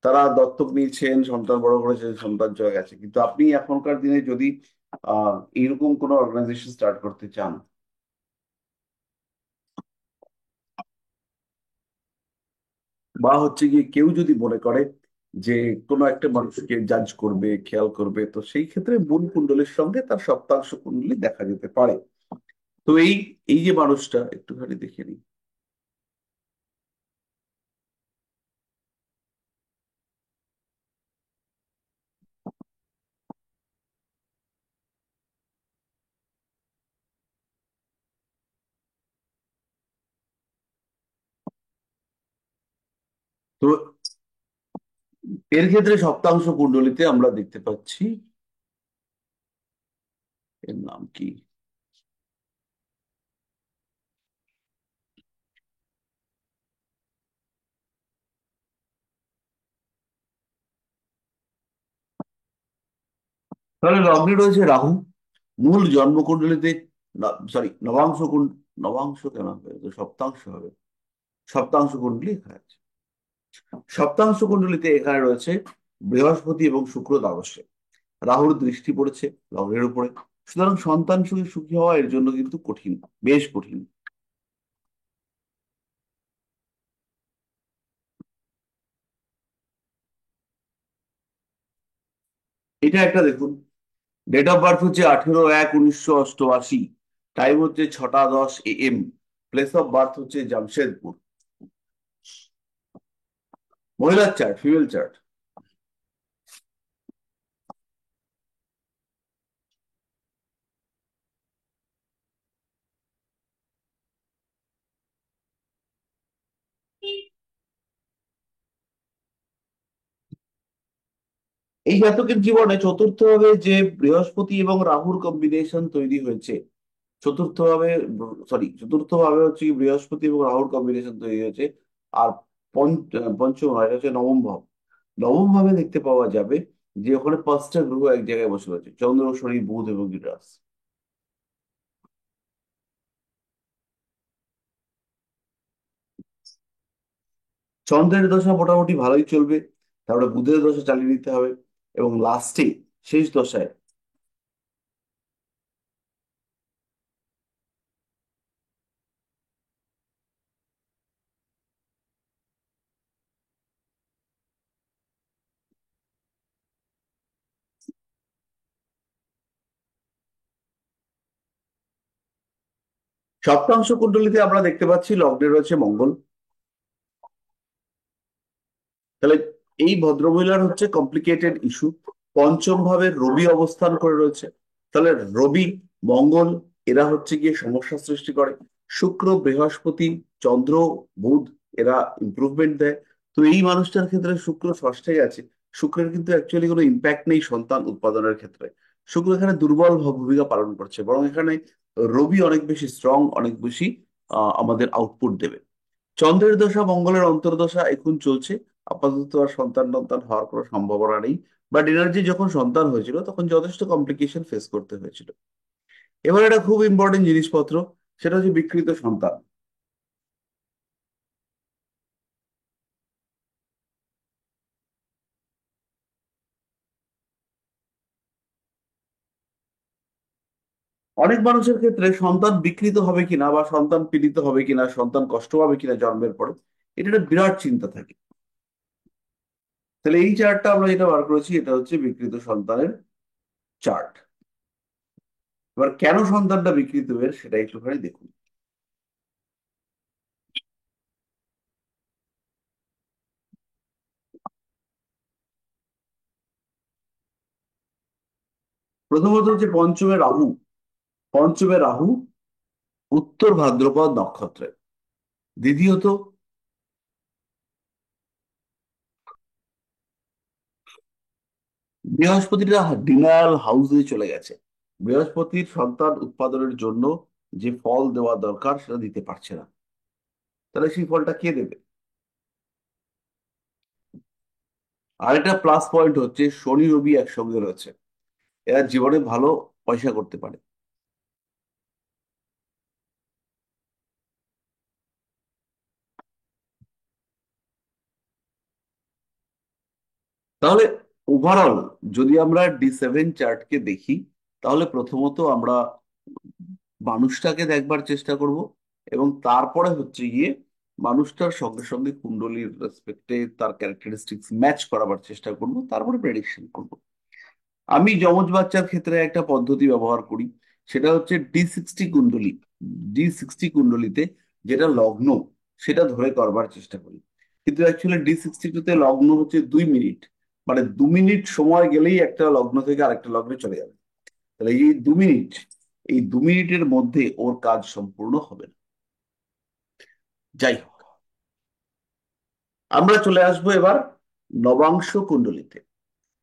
তারা দত্তক নিয়েছেন, সন্তান বড় করেছেন, সন্তান চলে গেছে। কিন্তু আপনি এখনকার দিনে যদি এইরকম কোনো অর্গানাইজেশন স্টার্ট করতে চান, বা হচ্ছে গিয়ে কেউ যদি মনে করে যে কোনো একটা মানুষকে জাজ করবে, খেয়াল করবে, তো সেই ক্ষেত্রে মূল কুণ্ডলীর সঙ্গে তার সপ্তাংশ কুণ্ডলী দেখা যেতে পারে। তো এই এই যে মানুষটা, একটুখানি দেখে নিই। তো এর ক্ষেত্রে সপ্তাংশ কুণ্ডলীতে আমরা দেখতে পাচ্ছি, এর নাম কি, তাহলে লগ্নে রয়েছে রাহু। মূল জন্মকুণ্ডলীতে, সরি, নবাংশ কুণ্ড, নবাংশ কেন হবে, তো সপ্তাংশ হবে। সপ্তাংশ কুণ্ডলী এখানে আছে। সপ্তাংশ কুণ্ডলীতে এখানে রয়েছে বৃহস্পতি এবং শুক্র দ্বাদশে, রাহুর দৃষ্টি পড়েছে লগ্নের উপরে। সুতরাং সন্তান সুখী সুখী হওয়া এর জন্য কিন্তু কঠিন, বেশ কঠিন। এটা একটা দেখুন, ডেট অফ বার্থ হচ্ছে 18 1 1988। টাইম হচ্ছে 6:10 AM। প্লেস অফ বার্থ হচ্ছে জামশেদপুর। মহিলার চার্ট, ফিমেল চার্ট। এই জাতকের জীবনে চতুর্থ ভাবে যে বৃহস্পতি এবং রাহুর কম্বিনেশন তৈরি হয়েছে, চতুর্থ ভাবে, সরি, চতুর্থ ভাবে হচ্ছে কি বৃহস্পতি এবং রাহুর কম্বিনেশন তৈরি হয়েছে। আর পঞ্চম ভাবে, এটা হচ্ছে নবম ভাব। নবম ভাবে দেখতে পাওয়া যাবে যে ওখানে পাঁচটা গ্রহ এক জায়গায় বসে রয়েছে, চন্দ্র, শনি, বুধ এবং ইউরেনাস। চন্দ্রের দশা মোটামুটি ভালোই চলবে, তারপরে বুধের দশা চালিয়ে নিতে হবে, এবং লাস্টে শেষ দশায় সপ্তাংশ কুণ্ডলিতে আমরা দেখতে পাচ্ছি লগ্নে রয়েছে মঙ্গল। তাহলে এই ভদ্রমহিলার হচ্ছে কমপ্লিকেটেড ইস্যু। পঞ্চম ভাবে রবি অবস্থান করে রয়েছে। তাহলে রবি, মঙ্গল, এরা হচ্ছে গিয়ে সমস্যা সৃষ্টি করে। শুক্র, বৃহস্পতি, চন্দ্র, বুধ, এরা ইমপ্রুভমেন্ট দেয়। তো এই মানুষটার ক্ষেত্রে শুক্র ষষ্ঠে আছে। শুক্রের কিন্তু অ্যাকচুয়ালি কোনো ইম্প্যাক্ট নেই সন্তান উৎপাদনের ক্ষেত্রে। শুক্র এখানে দুর্বল ভূমিকা পালন করছে, বরং এখানে রবি অনেক বেশি স্ট্রং, অনেক বেশি আমাদের আউটপুট দেবে। চন্দ্রের দশা, মঙ্গলের অন্তর্দশা এখন চলছে। আপাতত আর সন্তান টন্তান হওয়ার কোনো সম্ভাবনা নেই। বাট এনার্জি যখন সন্তান হয়েছিল তখন যথেষ্ট কমপ্লিকেশন ফেস করতে হয়েছিল। এবার একটা খুব ইম্পর্টেন্ট জিনিসপত্র, সেটা হচ্ছে বিকৃত সন্তান। অনেক মানুষের ক্ষেত্রে সন্তান বিকৃত হবে কিনা বা সন্তান পীড়িত হবে কিনা, সন্তান কষ্ট পাবে কিনা জন্মের পরে, এটা একটা বিরাট চিন্তা থাকে। তাহলে এই চার্টটা আমরা যেটা বার করেছি, এটা হচ্ছে বিকৃত সন্তানের চার্ট। এবার কেন সন্তানটা বিকৃত হয়ে সেটা একটুখানি দেখুন। প্রথমত হচ্ছে পঞ্চমে রাহু। পঞ্চমে রাহু উত্তর ভাদ্রপদ নক্ষত্রে। দ্বিতীয়ত, বৃহস্পতিটা ডিনায়াল হাউসে চলে গেছে। বৃহস্পতির সন্তান উৎপাদনের জন্য যে ফল দেওয়া দরকার সেটা দিতে পারছে না। তাহলে সেই ফলটা কে দেবে? আরেকটা প্লাস পয়েন্ট হচ্ছে শনি রবি একসঙ্গে রয়েছে। এরা জীবনে ভালো পয়সা করতে পারে। তাহলে ওভারঅল যদি আমরা D7 চার্টকে দেখি, তাহলে প্রথমত আমরা মানুষটাকে দেখবার চেষ্টা করব, এবং তারপরে হচ্ছে গিয়ে মানুষটার সঙ্গে সঙ্গে কুণ্ডলীর রেসপেক্টে তার ক্যারেক্টারিস্টিক্স ম্যাচ করাবার চেষ্টা করব, তারপরে প্রেডিকশন করব। আমি যমজ বাচ্চার ক্ষেত্রে একটা পদ্ধতি ব্যবহার করি, সেটা হচ্ছে D60 কুণ্ডলী। D60 কুণ্ডলিতে যেটা লগ্ন, সেটা ধরে করবার চেষ্টা করি। কিন্তু অ্যাকচুয়ালি D62-তে লগ্ন হচ্ছে 2 মিনিট। মানে 2 মিনিট সময় গেলেই একটা লগ্ন থেকে আরেকটা লগ্নে চলে যাবে। তাহলে এই 2 মিনিট, এই 2 মিনিটের মধ্যে ওর কাজ সম্পূর্ণ হবে না। যাই হোক, আমরা চলে আসবো এবার নবাংশ কুণ্ডলিতে।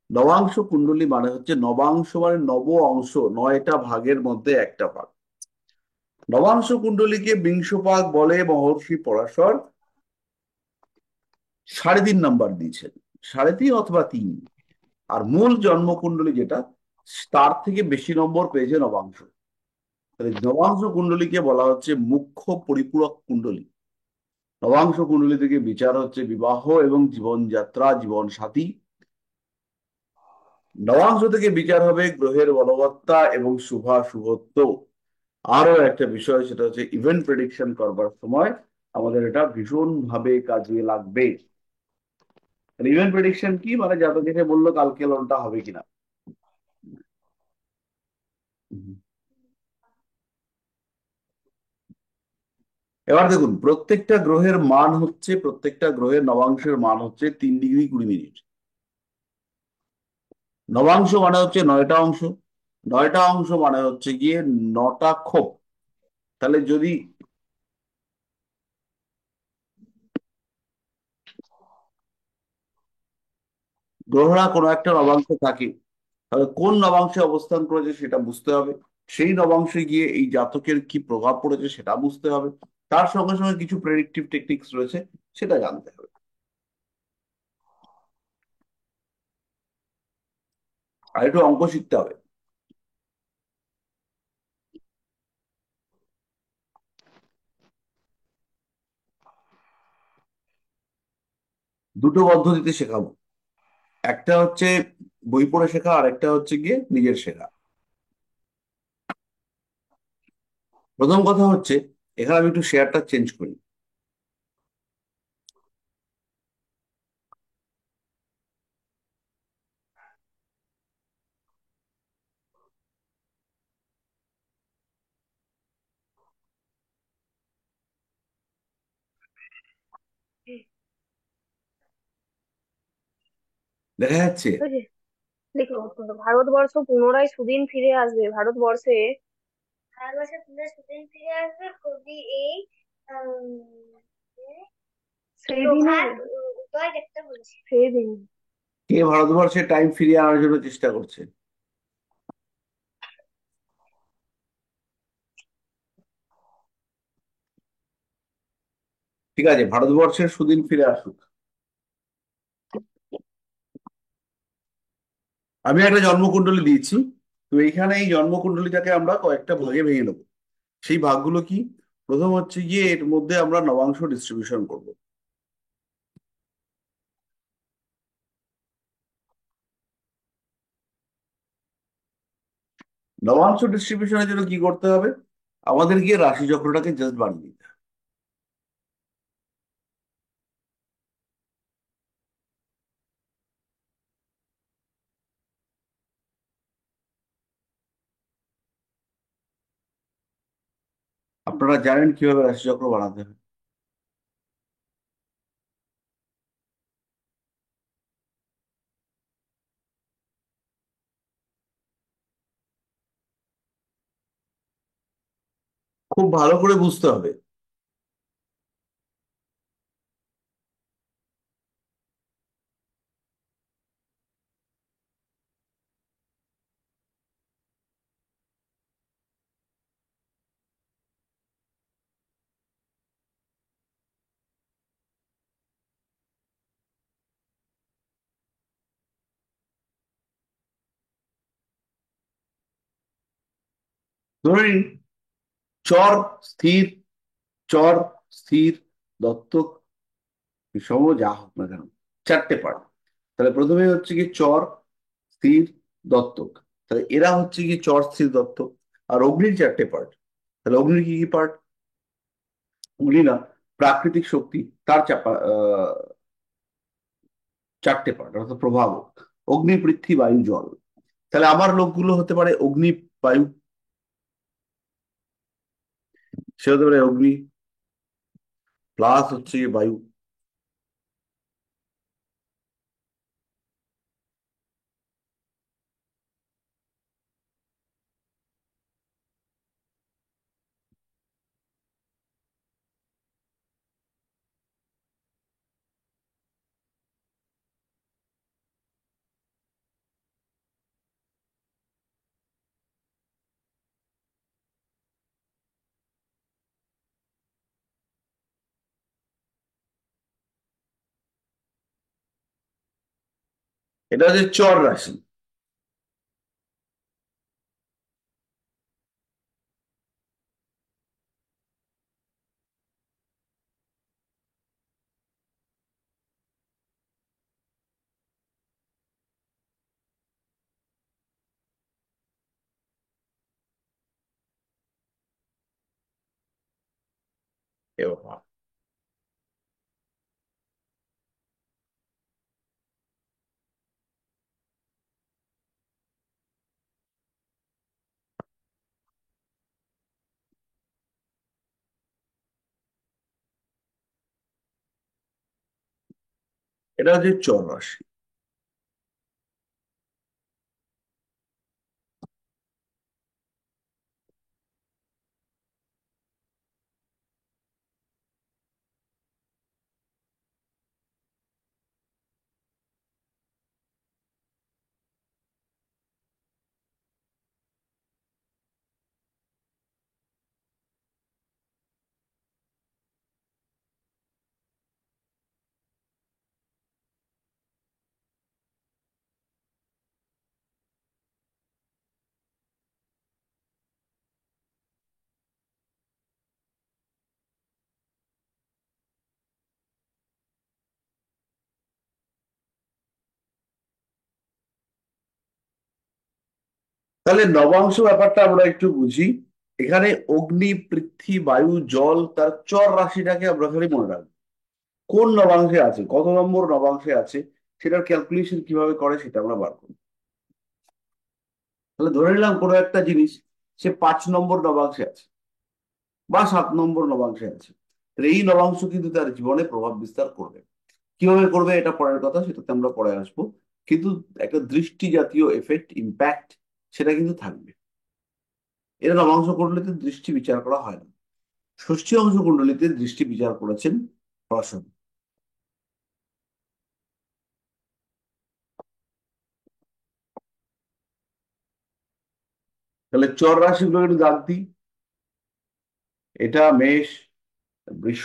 নবাংশ কুণ্ডলী মানে হচ্ছে, নবাংশ মানে নব অংশ, 9টা ভাগের মধ্যে একটা ভাগ। নবাংশ কুণ্ডলীকে বিংশ পাক বলে মহর্ষি পরাশর 3.5 নাম্বার দিয়েছেন। 3.5 অথবা 3। আর মূল জন্মকুণ্ডলী যেটা, তার থেকে বেশি নম্বর পেয়েছে নবাংশ। তাহলে নবাংশ কুণ্ডলীকে বলা হচ্ছে মুখ্য পরিপূরক কুণ্ডলী। নবাংশ কুণ্ডলী থেকে বিচার হচ্ছে বিবাহ এবং জীবনযাত্রা, জীবন সাথী। নবাংশ থেকে বিচার হবে গ্রহের বলবত্তা এবং শুভাশুভত্ব। আরো একটা বিষয়, সেটা হচ্ছে ইভেন্ট প্রেডিকশন করবার সময় আমাদের এটা ভীষণ ভাবে কাজে লাগবে। ইভেন্ট প্রেডিকশন কি মানে, জাতক বললো কালকে লোনটা হবে কিনা। এবার দেখুন, প্রত্যেকটা গ্রহের নবাংশের মান হচ্ছে 3 ডিগ্রি 20 মিনিট। নবাংশ মানে হচ্ছে 9টা অংশ, 9টা অংশ মানে হচ্ছে গিয়ে 9টা ক্ষোভ। তাহলে যদি গ্রহরা কোনো একটা নবাংশে থাকে, তাহলে কোন নবাংশে অবস্থান করেছে সেটা বুঝতে হবে। সেই নবাংশে গিয়ে এই জাতকের কি প্রভাব পড়েছে সেটা বুঝতে হবে। তার সঙ্গে সঙ্গে কিছু প্রেডিক্টিভ টেকনিক্স রয়েছে, সেটা জানতে হবে। আর একটু অঙ্ক শিখতে হবে। দুটো পদ্ধতিতে শেখাবো, একটা হচ্ছে বই পড়ে শেখা, আর একটা হচ্ছে গিয়ে নিজের শেখা। প্রথম কথা হচ্ছে, এখানে আমি একটু শেয়ারটা চেঞ্জ করি। দেখা যাচ্ছে। ওই যে দেখো, ভারতবর্ষ পুনরায় সুদিন ফিরে আসবে ভারতবর্ষে। ভারতবর্ষে পুনরায় সুদিন ফিরে আসবে কবি এই সেই দিনে উদয় দেখতে বলছি সেই দিন। কে ভারতবর্ষের টাইম ফিরিয়ে আনার জন্য চেষ্টা করছে? ঠিক আছে, ভারতবর্ষের সুদিন ফিরে আসুক। আমি একটা জন্মকুণ্ডলী দিয়েছি। তো এইখানে এই জন্মকুণ্ডলীটাকে আমরা কয়েকটা ভাগে ভেঙে নেবো। সেই ভাগগুলো কি? প্রথম হচ্ছে গিয়ে এর মধ্যে আমরা নবাংশ ডিস্ট্রিবিউশন করব। নবাংশ ডিস্ট্রিবিউশনের জন্য কি করতে হবে? আমাদের গিয়ে রাশি চক্রটাকে জাস্ট বানিয়ে নিতে হবে। আপনারা জানেন কিভাবে রাশি চক্র বানাতে হবে। খুব ভালো করে বুঝতে হবে। ধরে নিন, চর, স্থির, চর, স্থির, দত্তক, বিষম, যা হোক না কেন, 4টে পার্ট। তাহলে প্রথমে হচ্ছে কি চর, স্থির, দত্তক। তাহলে এরা হচ্ছে কি চর, স্থির, দত্তক। আর অগ্নির 4টে পার্ট। তাহলে অগ্নির কি কি পার্ট? অগ্নি না, প্রাকৃতিক শক্তি, তার 4টে পার্ট, অর্থাৎ প্রভাবক। অগ্নি, পৃথ্বী, বায়ু, জল। তাহলে আমার লোকগুলো হতে পারে অগ্নি, বায়ু। সে হতে পারে অগ্নি প্লাস হচ্ছে গিয়ে বায়ু। এটা হচ্ছে চর রাশি। এবার এটা হচ্ছে চর রাশি। তাহলে নবাংশ ব্যাপারটা আমরা একটু বুঝি। এখানে অগ্নি, পৃথ্বী, বায়ু, জল, তার চর রাশিটাকে আমরা খালি মনে রাখবো। কোন নবাংশে আছে, কত নম্বর নবাংশে আছে, সেটার ক্যালকুলেশন কিভাবে করে সেটা আমরা বার করি। তাহলে ধরে নিলাম কোনো একটা জিনিস সে 5 নম্বর নবাংশে আছে বা 7 নম্বর নবাংশে আছে, তাহলে এই নবাংশ কিন্তু তার জীবনে প্রভাব বিস্তার করবে। কিভাবে করবে এটা পরের কথা, সেটাতে আমরা পরে আসবো। কিন্তু একটা দৃষ্টি জাতীয় এফেক্ট, ইম্প্যাক্ট, সেটা কিন্তু থাকবে। এর নবাংশ কুণ্ডলীতে দৃষ্টি বিচার করা হয় না। ষষ্ঠী অংশ কুণ্ডলীতে দৃষ্টি বিচার করেছেন প্রসন্ন। তাহলে চর রাশিগুলো একটু দাগ দিই। এটা মেষ, বৃষ,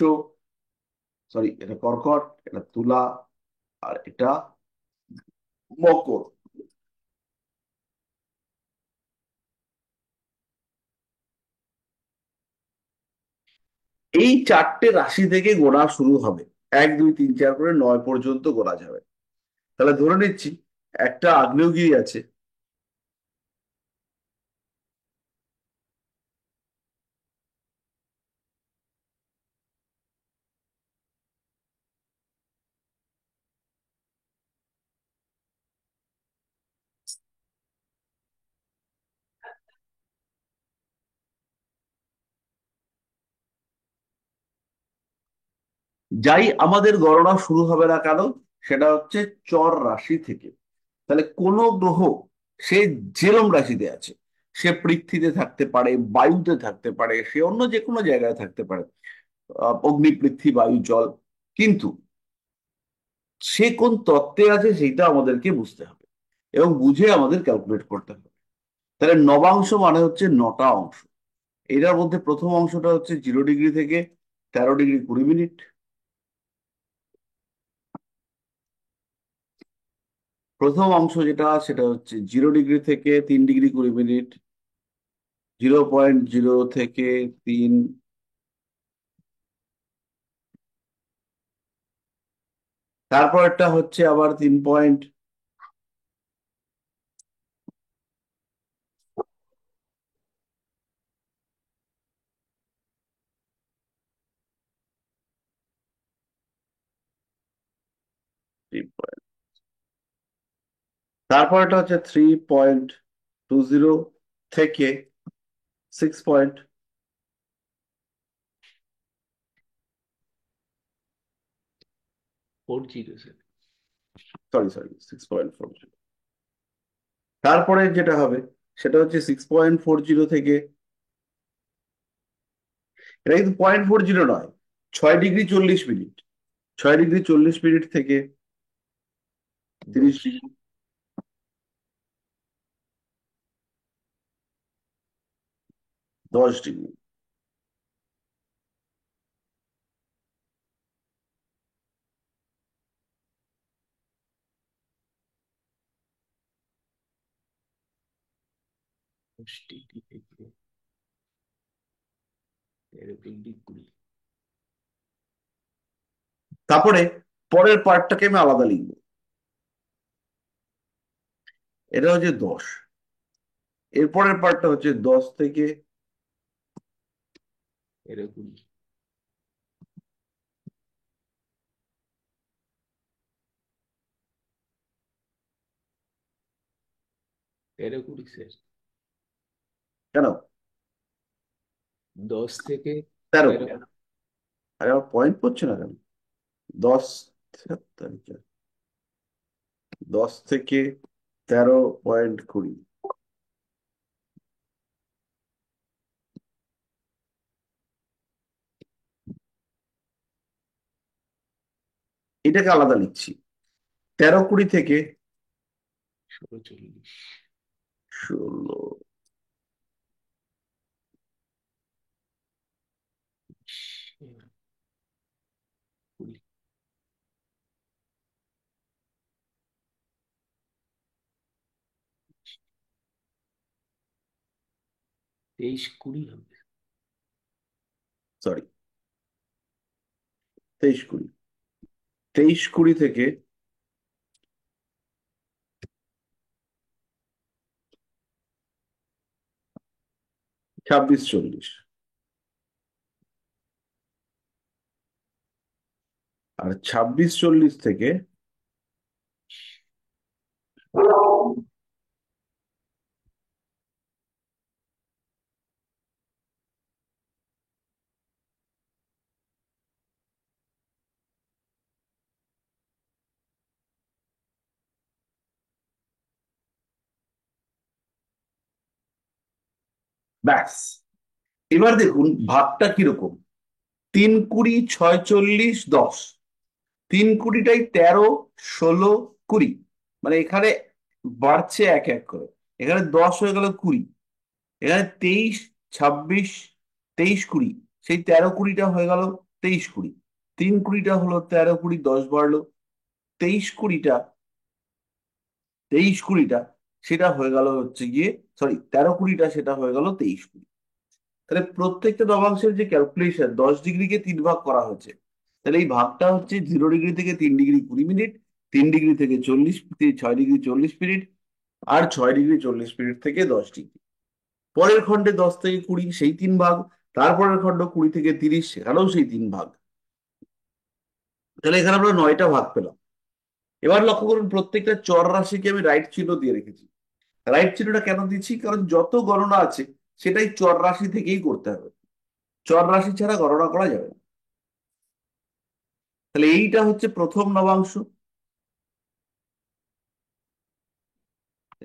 সরি এটা কর্কট, এটা তুলা, আর এটা মকর। এই 4টে রাশি থেকে গোনা শুরু হবে। 1 2 3 4 করে 9 পর্যন্ত গোনা যাবে। তাহলে ধরে নিচ্ছি একটা আগ্নেয়গিরি আছে, যাই আমাদের গণনা শুরু হবে না কেন, সেটা হচ্ছে চর রাশি থেকে। তাহলে কোন গ্রহ সে যেরম রাশিতে আছে, সে পৃথ্বীতে থাকতে পারে, বায়ুতে থাকতে পারে, সে অন্য যে কোনো জায়গায় থাকতে পারে, অগ্নি, পৃথ্বী, বায়ু, জল, কিন্তু সে কোন তত্ত্বে আছে সেটা আমাদেরকে বুঝতে হবে এবং বুঝে আমাদের ক্যালকুলেট করতে হবে। তাহলে নবাংশ মানে হচ্ছে 9টা অংশ। এটার মধ্যে প্রথম অংশটা হচ্ছে 0 ডিগ্রি থেকে 13 ডিগ্রি 20 মিনিট। প্রথম অংশ যেটা সেটা হচ্ছে 0 ডিগ্রি থেকে 3 ডিগ্রি 20 মিনিট, 0.0 থেকে 3। তারপরটা হচ্ছে আবার 3 পয়েন্ট, তারপরটা হচ্ছে 3.20 থেকে 6 পয়েন্ট, 4 জিরো স্যার। সরি 6.40। তারপরে যেটা হবে সেটা হচ্ছে 6.40 থেকে, এটা কিন্তু 0.40 নয়, 6 ডিগ্রি 40 মিনিট, 6 ডিগ্রি 40 মিনিট থেকে 30 ডিগ্রি, 10 ডিগ্রি। ডিগ্রি থেকে 13 ডিগ্রি 20। তারপরে পরের পার্টটাকে আমি আলাদা লিখবো। এটা হচ্ছে 10। এরপরের পার্টটা হচ্ছে 10 থেকে 13 20। 13 20 স্যার। কেন 10 থেকে 13। 13। আরে আমার পয়েন্ট পড়ছে না কেন? 10 7 তারিখে 10 থেকে 13.20। এটাকে আলাদা লিখছি। 13-20 থেকে 16, 40, 16, 20, 23, 20 হবে। সরি, 23-20, 23-20 থেকে 26-40, আর 26-40 থেকে ব্যাস। এবার দেখুন ভাগটা কিরকম। 3-20, 6-40, 10। 3-20টাই 13, 16, 20, মানে এখানে বাড়ছে এক এক করে। এখানে 10 হয়ে গেল 20, এখানে 23, 26, 23, 20, সেই 13-20টা হয়ে গেল 23-20। 3-20টা হলো 13-20, 10 বাড়লো। 23-20টা, 23-20টা সেটা হয়ে গেল হচ্ছে গিয়ে, সরি, 13-20টা সেটা হয়ে গেল 23-20। তাহলে প্রত্যেকটা নবাংশের যে ক্যালকুলেশন, 10 ডিগ্রিকে 3 ভাগ করা হয়েছে। তাহলে এই ভাগটা হচ্ছে 0 ডিগ্রি থেকে 3 ডিগ্রি 20 মিনিট, 3 ডিগ্রি থেকে 40, 6 ডিগ্রি 40 মিনিট, আর 6 ডিগ্রি 40 মিনিট থেকে 10 ডিগ্রি। পরের খণ্ডে 10 থেকে 20 সেই 3 ভাগ, তারপরের খণ্ড 20 থেকে 30 সেখানেও সেই 3 ভাগ। তাহলে এখানে আমরা 9টা ভাগ পেলাম। এবার লক্ষ্য করুন প্রত্যেকটা চর রাশিকে আমি রাইট চিহ্ন দিয়ে রেখেছি। রাইট চিহ্নটা কেন দিচ্ছি, কারণ যত গণনা আছে সেটাই চর রাশি থেকেই করতে হবে, চর রাশি ছাড়া গণনা করা যাবে না। তাহলে এইটা হচ্ছে প্রথম নবাংশ,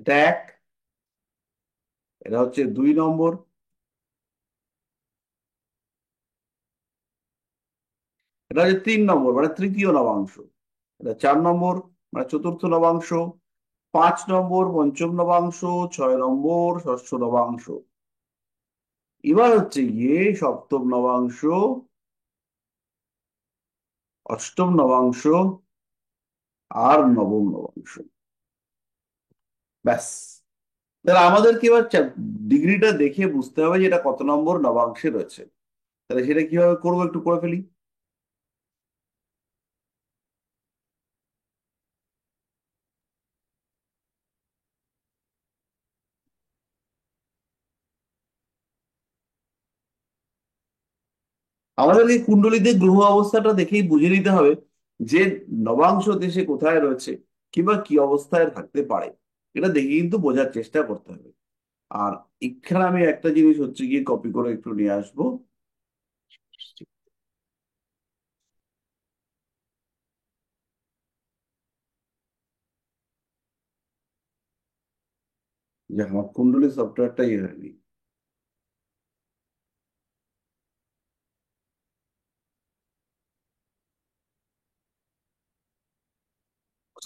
এটা 1, এটা হচ্ছে 2 নম্বর, এটা হচ্ছে 3 নম্বর মানে তৃতীয় নবাংশ, এটা 4 নম্বর মানে চতুর্থ নবাংশ, 5 নম্বর পঞ্চম নবাংশ, 6 নম্বর ষষ্ঠ নবাংশ। এবার হচ্ছে গিয়ে সপ্তম নবাংশ, অষ্টম নবাংশ, আর নবম নবাংশ। ব্যাস। তাহলে আমাদেরকে এবার ডিগ্রিটা দেখে বুঝতে হবে যে এটা কত নম্বর নবাংশে রয়েছে। তাহলে সেটা কিভাবে করবো একটু করে ফেলি। আমাদেরকে কুণ্ডলীতে গ্রহ অবস্থাটা দেখেই বুঝে নিতে হবে যে নবাংশ দেশে কোথায় রয়েছে কিংবা কি অবস্থায় থাকতে পারে। এটা দেখে কিন্তু বোঝার চেষ্টা করতে হবে। আর এখানে আমি একটা জিনিস হচ্ছে গিয়ে কপি করে একটু নিয়ে আসবো, যে আমার কুণ্ডলী সফটওয়্যারটাই হয়নি।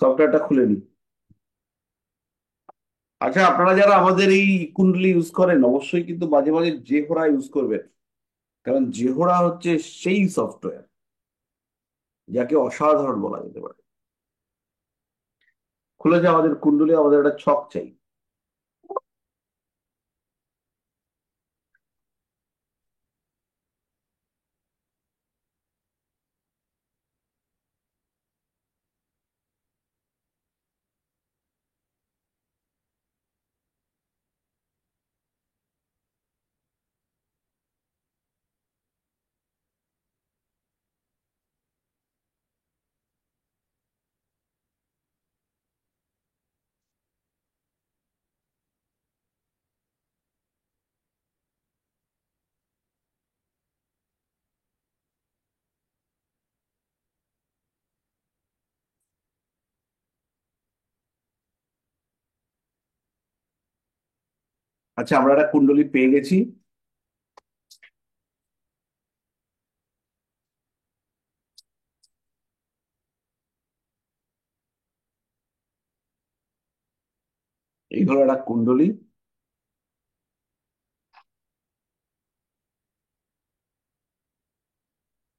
সফটওয়্যারটা খুলে নি। আচ্ছা, আপনারা যারা আমাদের এই কুণ্ডলী ইউজ করেন অবশ্যই কিন্তু মাঝে মাঝে জেহরা ইউজ করবেন, কারণ জেহরা হচ্ছে সেই সফটওয়্যার যাকে অসাধারণ বলা যেতে পারে। খুলেছে আমাদের কুণ্ডলী, আমাদের একটা ছক চাই। আচ্ছা, আমরা একটা কুণ্ডলী পেয়ে গেছি। এই হলো একটা কুণ্ডলী।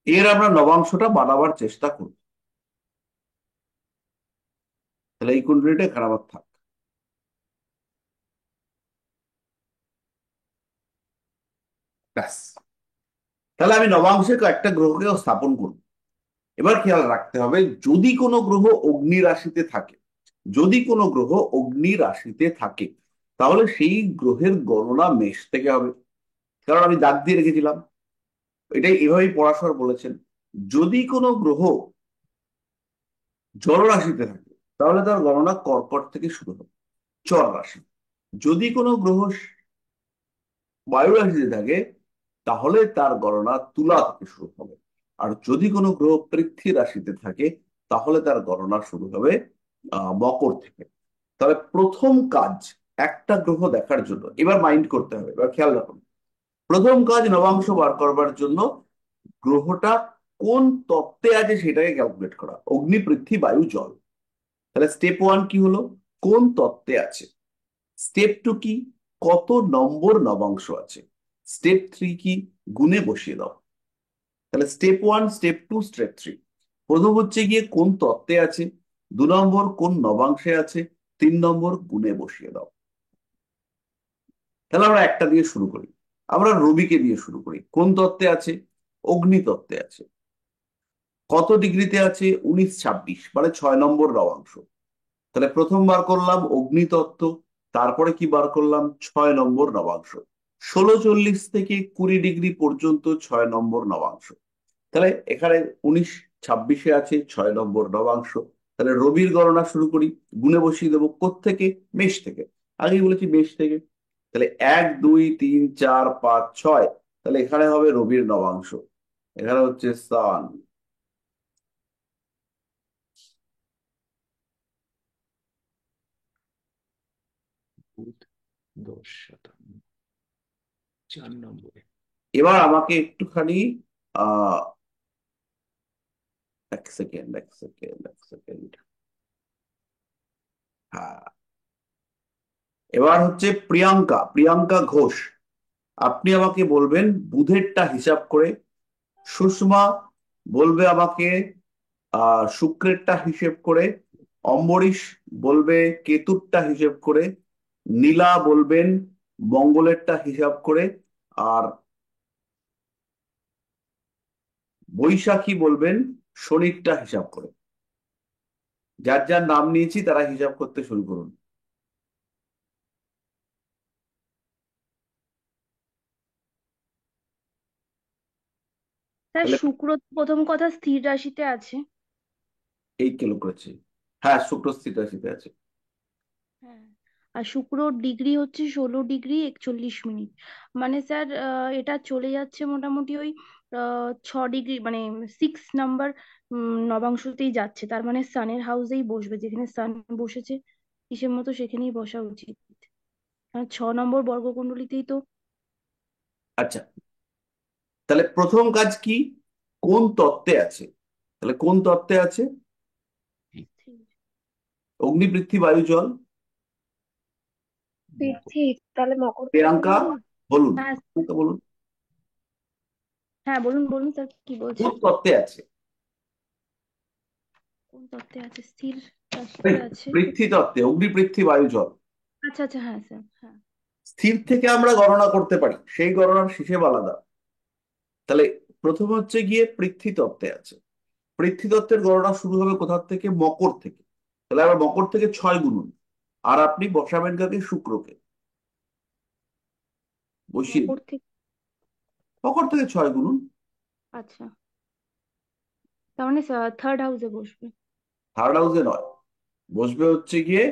এর আমরা নবাংশটা বানাবার চেষ্টা করব। তাহলে এই কুণ্ডলীটা এখানে আবার থাক। ব্যাস। তাহলে আমি নবাংশে কয়েকটা গ্রহকেও স্থাপন করব। এবার খেয়াল রাখতে হবে, যদি কোনো গ্রহ অগ্নি রাশিতে থাকে, যদি কোনো গ্রহ অগ্নি রাশিতে থাকে, তাহলে সেই গ্রহের গণনা মেষ থেকে হবে। কারণ আমি দাগ দিয়ে রেখেছিলাম, এটাই এভাবেই পরাশর বলেছেন। যদি কোনো গ্রহ জল রাশিতে থাকে, তাহলে তার গণনা কর্কট থেকে শুরু হবে, চর রাশি। যদি কোনো গ্রহ বায়ু রাশিতে থাকে, তাহলে তার গণনা তুলা থেকে শুরু হবে। আর যদি কোনো গ্রহ পৃথ্বী রাশিতে থাকে, তাহলে তার গণনা শুরু হবে মকর থেকে। তাহলে প্রথম কাজ একটা গ্রহ দেখার জন্য, এবার মাইন্ড করতে হবে, এবার খেয়াল রাখুন, প্রথম কাজ নবাংশ বার করবার জন্য গ্রহটা কোন তত্ত্বে আছে সেটাকে ক্যালকুলেট করা। অগ্নি, পৃথ্বী, বায়ু, জল। তাহলে স্টেপ ওয়ান কি হলো? কোন তত্ত্বে আছে। স্টেপ টু কি? কত নম্বর নবাংশ আছে। স্টেপ থ্রি কি? গুণে বসিয়ে দাও। তাহলে step one, step two, step three. প্রথম হচ্ছে গিয়ে কোন তত্ত্বে আছে, 2 নম্বর কোন নবাংশে আছে, 3 নম্বর গুণে বসিয়ে দাও। তাহলে আমরা একটা দিয়ে শুরু করি। আমরা রবিকে দিয়ে শুরু করি। কোন তত্ত্বে আছে? অগ্নি তত্ত্বে আছে। কত ডিগ্রিতে আছে? 19-26, মানে 6 নম্বর নবাংশ। তাহলে প্রথম বার করলাম অগ্নিতত্ত্ব, তারপরে কি বার করলাম? 6 নম্বর নবাংশ। 16-40 থেকে 20 ডিগ্রি পর্যন্ত 6 নম্বর নবাংশ। তাহলে এখানে 19-26-এ আছে 6 নম্বর নবাংশ। তাহলে রবির গণনা শুরু করি। গুণে বসিয়ে দেবো কোত্থেকে? মেষ থেকে। আগেই বলেছি মেষ থেকে। তাহলে 1 2 3 4 5 6। তাহলে এখানে হবে রবির নবাংশ। এখানে হচ্ছে সান। 10 শতাংশ 4 নম্বরে। এবার আমাকে একটুখানি আহ 1 সেকেন্ড, 1 সেকেন্ড, 1 সেকেন্ড। হ্যাঁ, এবার হচ্ছে প্রিয়াঙ্কা, প্রিয়াঙ্কা ঘোষ। আপনি আমাকে বলবেন বুধেরটা হিসাব করে। সুষমা বলবে আমাকে শুক্রেরটা হিসেব করে। অম্বরীশ বলবে কেতুরটা হিসেব করে। নীলা বলবেন মঙ্গলেরটা হিসাব করে। আর বৈশাখী বলবেন শনিরটা হিসাব করে। যার যার নাম নিয়েছি তারা হিসাব করতে শুরু করুন। স্যার তাহলে শুক্র তো প্রথম কথা স্থির রাশিতে আছে। এই কেলো করেছি। হ্যাঁ, শুক্র স্থির রাশিতে আছে। হ্যাঁ, আর শুক্র ডিগ্রি হচ্ছে 16 ডিগ্রি 41 মিনিট। মানে স্যার এটা চলে যাচ্ছে মোটামুটি ওই 6 ডিগ্রি, মানে 6 নাম্বার নবাংশতেই যাচ্ছে। তার মানে সানের হাউসেই বসবে, যেখানে সান বসেছে হিসেব মতো সেখানেই বসা উচিত। কারণ 6 নম্বর বর্গকুণ্ডলীতেই তো। আচ্ছা, তাহলে প্রথম কাজ কি? কোন তত্ত্বে আছে। তাহলে কোন তত্ত্বে আছে? অগ্নি, পৃথ্বী, বায়ু, জল। পৃথ্বী, তাহলে মকর তত্ত্বে প্রিয়াঙ্কা যাবো। বলুন, হ্যাঁ, প্রিয়াঙ্কা বলুন। হ্যাঁ, বলুন বলুন স্যার, কি কোন বলছেন? তত্ত্বে আছে? কোন তত্ত্বে আছে? স্থির এই, রাশিতে আছে। পৃথ্বী তত্ত্বে, অগ্নি, পৃথ্বী, বায়ু, জল। আচ্ছা আচ্ছা, হ্যাঁ স্যার, হ্যাঁ। স্থির থেকে আমরা গণনা করতে পারি, সেই গণনার হিসেব আলাদা। তাহলে প্রথম হচ্ছে গিয়ে পৃথ্বী তত্ত্বে আছে। পৃথ্বী তত্ত্বের গণনা শুরু হবে কোথা থেকে? মকর থেকে। তাহলে আবার মকর থেকে 6 গুণুন। আর আপনি বসাবেন কাকে? শুক্রকে বসিয়ে মকর দিন। থেকে। মকর থেকে 6 গুণুন। আচ্ছা, তার মানে থার্ড হাউসে বসবে। থার্ড হাউসে নয়, বসবে হচ্ছে গিয়ে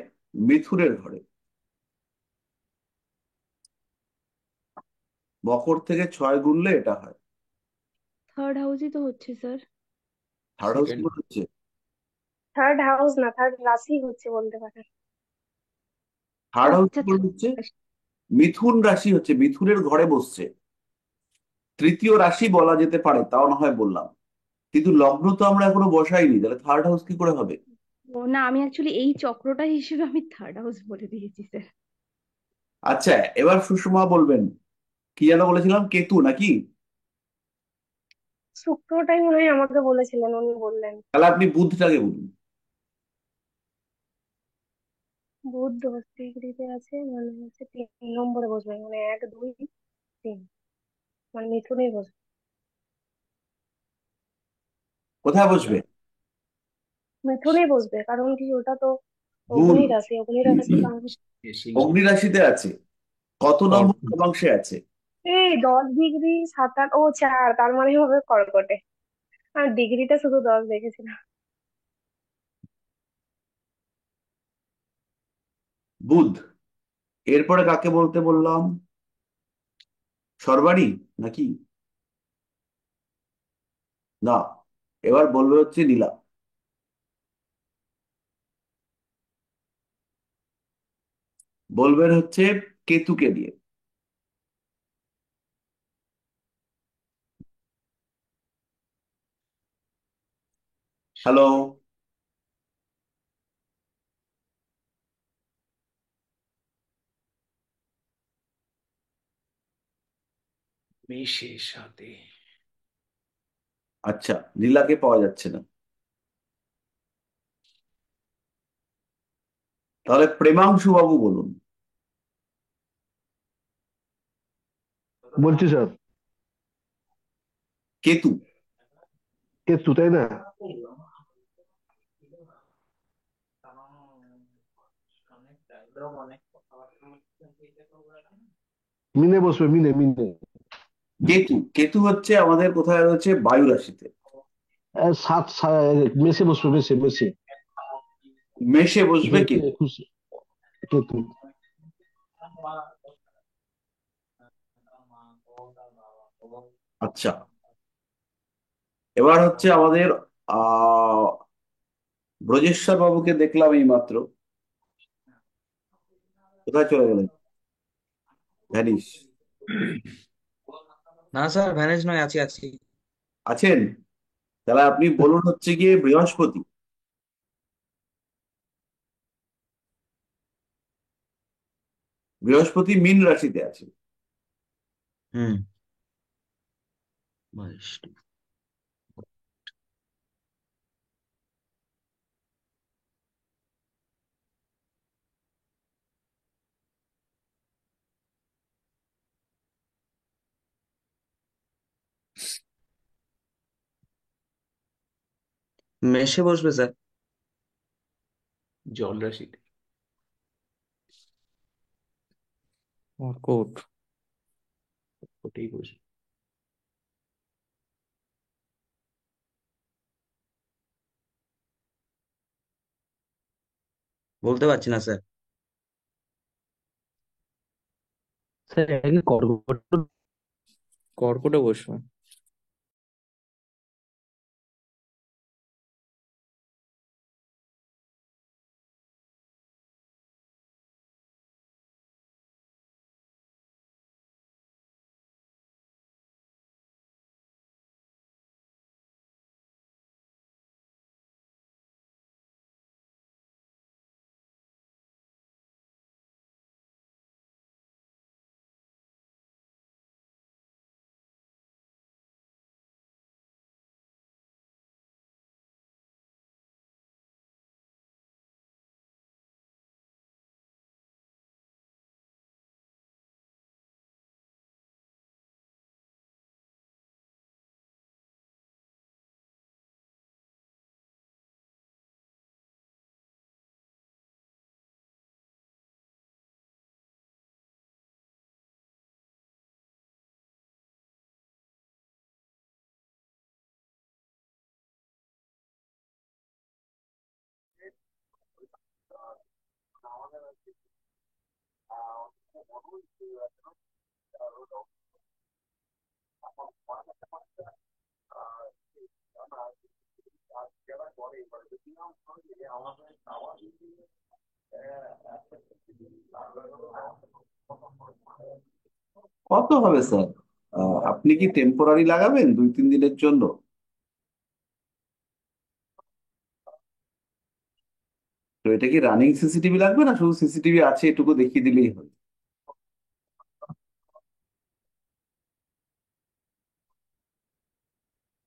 মিথুনের ঘরে। মকর থেকে 6 গুনলে এটা হয়। থার্ড হাউসই তো হচ্ছে স্যার। থার্ড হাউস কি সেকেন্ড। হচ্ছে? থার্ড হাউস না, থার্ড রাশি হচ্ছে বলতে পারেন। থার্ড হাউস আচ্ছা, কি হচ্ছে? মিথুন রাশি হচ্ছে মিথুনের ঘরে বসছে, তৃতীয় রাশি বলা যেতে পারে, তাও না হয় বললাম। কিন্তু লগ্ন তো আমরা এখনো বসাইনি, তাহলে থার্ড হাউস কি করে হবে? ও না, আমি অ্যাকচুয়ালি এই চক্রটা হিসেবে আমি থার্ড হাউস বলে দিয়েছি স্যার। আচ্ছা, এবার সুষমা বলবেন। কি যেন বলেছিলাম, কেতু নাকি? শুক্রটাই মনে হয় আমাকে বলেছিলেন, উনি বললেন। তাহলে আপনি বুধটাকে বলুন। বুধ 10 ডিগ্রিতে আছে, মানে হচ্ছে 3 নম্বরে বসবে, মানে 1 2 3, মানে মিথুনেই বসবে। কোথায় বসবে? মিথুনেই বসবে, কারণ কি ওটা তো ভুল। অগ্নি রাশি তো আমাদের। অগ্নি রাশিতে আছে। কত নম্বর কর্কট। লগ্নাংশে আছে? এই 10 ডিগ্রি 7 8, ও 4, তার মানে হবে কর্কটে। আর ডিগ্রিটা শুধু 10 দেখেছিলাম। বুধ। এরপরে কাকে বলতে বললাম? সর্বাণী নাকি? না, এবার বলবে হচ্ছে নীলা। বলবেন হচ্ছে কেতুকে দিয়ে। হ্যালো? মেষের সাথে। আচ্ছা, নীলাকে পাওয়া যাচ্ছে না। তাহলে প্রেমাংশু বাবু বলুন। বলছি স্যার। কেতু। কেতু, তাই না? মিনে বসবে, মিনে মিনে। কেতু কেতু হচ্ছে আমাদের কোথায় রয়েছে? বায়ু রাশিতে। মেসে বসবে, মেসে মেসে। মেষে বসবে যেহেতু কেতু। 21 কেতু। আচ্ছা, এবার হচ্ছে আমাদের আহ ব্রজেশ্বর বাবুকে দেখলাম এই মাত্র। কোথায় চলে গেলেন? ভ্যানিশ। না স্যার, ভ্যানেজ নয়, আছি আছি। আছেন? তাহলে আপনি বলুন হচ্ছে গিয়ে বৃহস্পতি। বৃহস্পতি মীন রাশিতে আছে। হুম। বাইশ। মেষে বসবে স্যার। জল রাশিতে। কর্কট। ওটাই বসবে। বলতে পারছি না স্যার। স্যার একই কর্কট। কর্কটে বসবে। কত হবে স্যার? আপনি কি টেম্পোরারি লাগাবেন 2-3 দিনের জন্য? তো এটা কি রানিং সিসিটিভি লাগবে, না শুধু সিসিটিভি আছে এটুকু দেখিয়ে দিলেই হয়?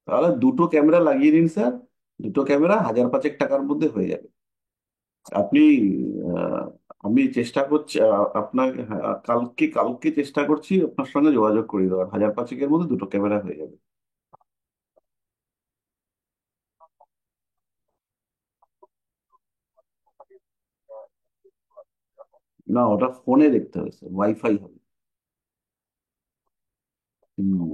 তাহলে দুটো ক্যামেরা লাগিয়ে দিন স্যার। দুটো ক্যামেরা 1,000-5,000 টাকার মধ্যে হয়ে যাবে। আপনি আহ, আমি চেষ্টা করছি আপনার, হ্যাঁ, কালকে কালকে চেষ্টা করছি আপনার সঙ্গে যোগাযোগ করে দেওয়ার। 1,000-5,000-এর মধ্যে দুটো ক্যামেরা হয়ে যাবে। না, ওটা ফোনে দেখতে হবে স্যার, ওয়াইফাই হবে। হুম।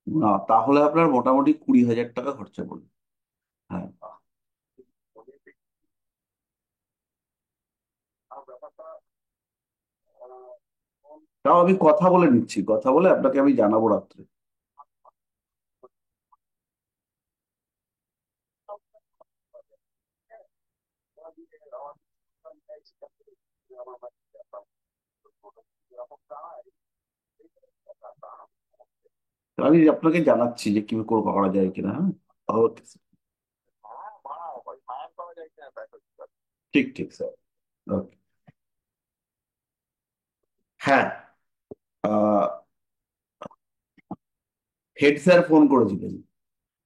না, তাহলে আপনার মোটামুটি 20,000 টাকা খরচা পড়বে। হ্যাঁ। তাও আমি কথা বলে নিচ্ছি, কথা বলে আপনাকে আমি জানাবো রাত্রে। আমি আপনাকে জানাচ্ছি যে কি করে করা যায় কিনা। হ্যাঁ, ওকে স্যার। ঠিক ঠিক স্যার। ওকে। হ্যাঁ, হেড স্যার ফোন করেছিলেন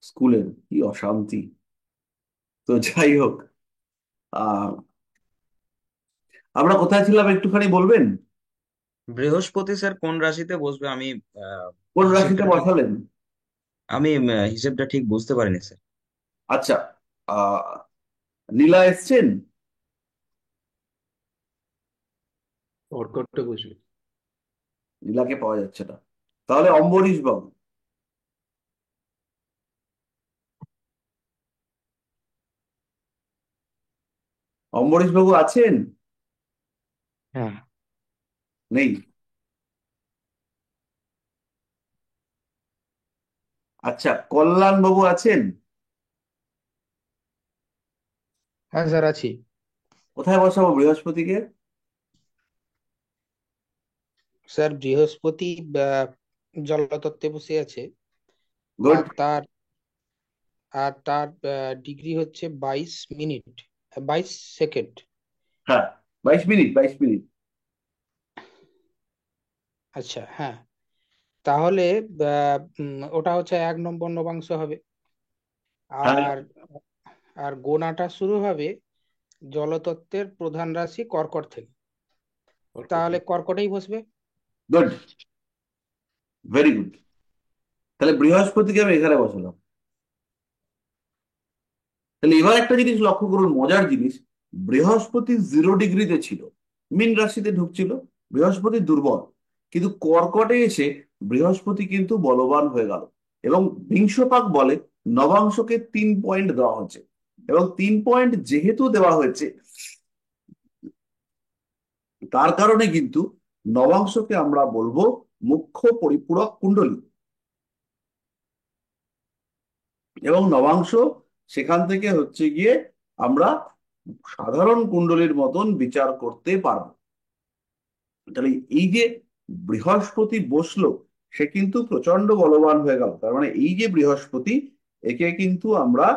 স্কুলের, কি অশান্তি। তো যাই হোক, আহ আমরা কোথায় ছিলাম একটুখানি বলবেন? বৃহস্পতি স্যার কোন রাশিতে বসবে আমি কোন হিসেবটা রাশিতে ঠিক বসালেন? হিসেবটা ঠিক বুঝতে পারিনি স্যার। আচ্ছা, আহ নীলা এসছেন? কর্কটে বসবে। নীলাকে পাওয়া যাচ্ছে না। তাহলে অম্বরীশ বাবু। অম্বরীশ বাবু আছেন? হ্যাঁ। নেই। আচ্ছা, কল্যাণ বাবু আছেন? হ্যাঁ স্যার আছি। কোথায় বসাবো বৃহস্পতিকে? স্যার বৃহস্পতি জলতত্ত্বে বসে আছে। গুড। আর তার আর তার ডিগ্রি হচ্ছে 22 মিনিট, 22 সেকেন্ড। হ্যাঁ, 22 মিনিট, 22 মিনিট। আচ্ছা হ্যাঁ, তাহলে ওটা হচ্ছে 1 নম্বর নবাংশ হবে। হ্যাঁ, আর আর গোনাটা শুরু হবে জলতত্ত্বের প্রধান রাশি কর্কট থেকে। তাহলে কর্কটেই বসবে। Good, very good. তাহলে বৃহস্পতিকে আমি এখানে বসালাম। তাহলে এবার একটা জিনিস লক্ষ্য করুন, মজার জিনিস। বৃহস্পতি 0 ডিগ্রিতে ছিল, মীন রাশিতে ঢুকছিল। বৃহস্পতি দুর্বল, কিন্তু কর্কটে এসে বৃহস্পতি কিন্তু বলবান হয়ে গেল। এবং বিংশপাক বলে নবাংশকে 3 পয়েন্ট দেওয়া হয়েছে। এবং 3 পয়েন্ট যেহেতু দেওয়া হয়েছে, তার কারণে কিন্তু নবাংশকে আমরা বলবো মুখ্য পরিপূরক কুণ্ডলী। এবং নবাংশ সেখান থেকে হচ্ছে গিয়ে আমরা সাধারণ কুণ্ডলীর মতন বিচার করতে পারবো। তাহলে এই যে বৃহস্পতি বসলো, সে কিন্তু প্রচন্ড বলবান হয়ে গেল। তার মানে এই যে বৃহস্পতি, একে কিন্তু আমরা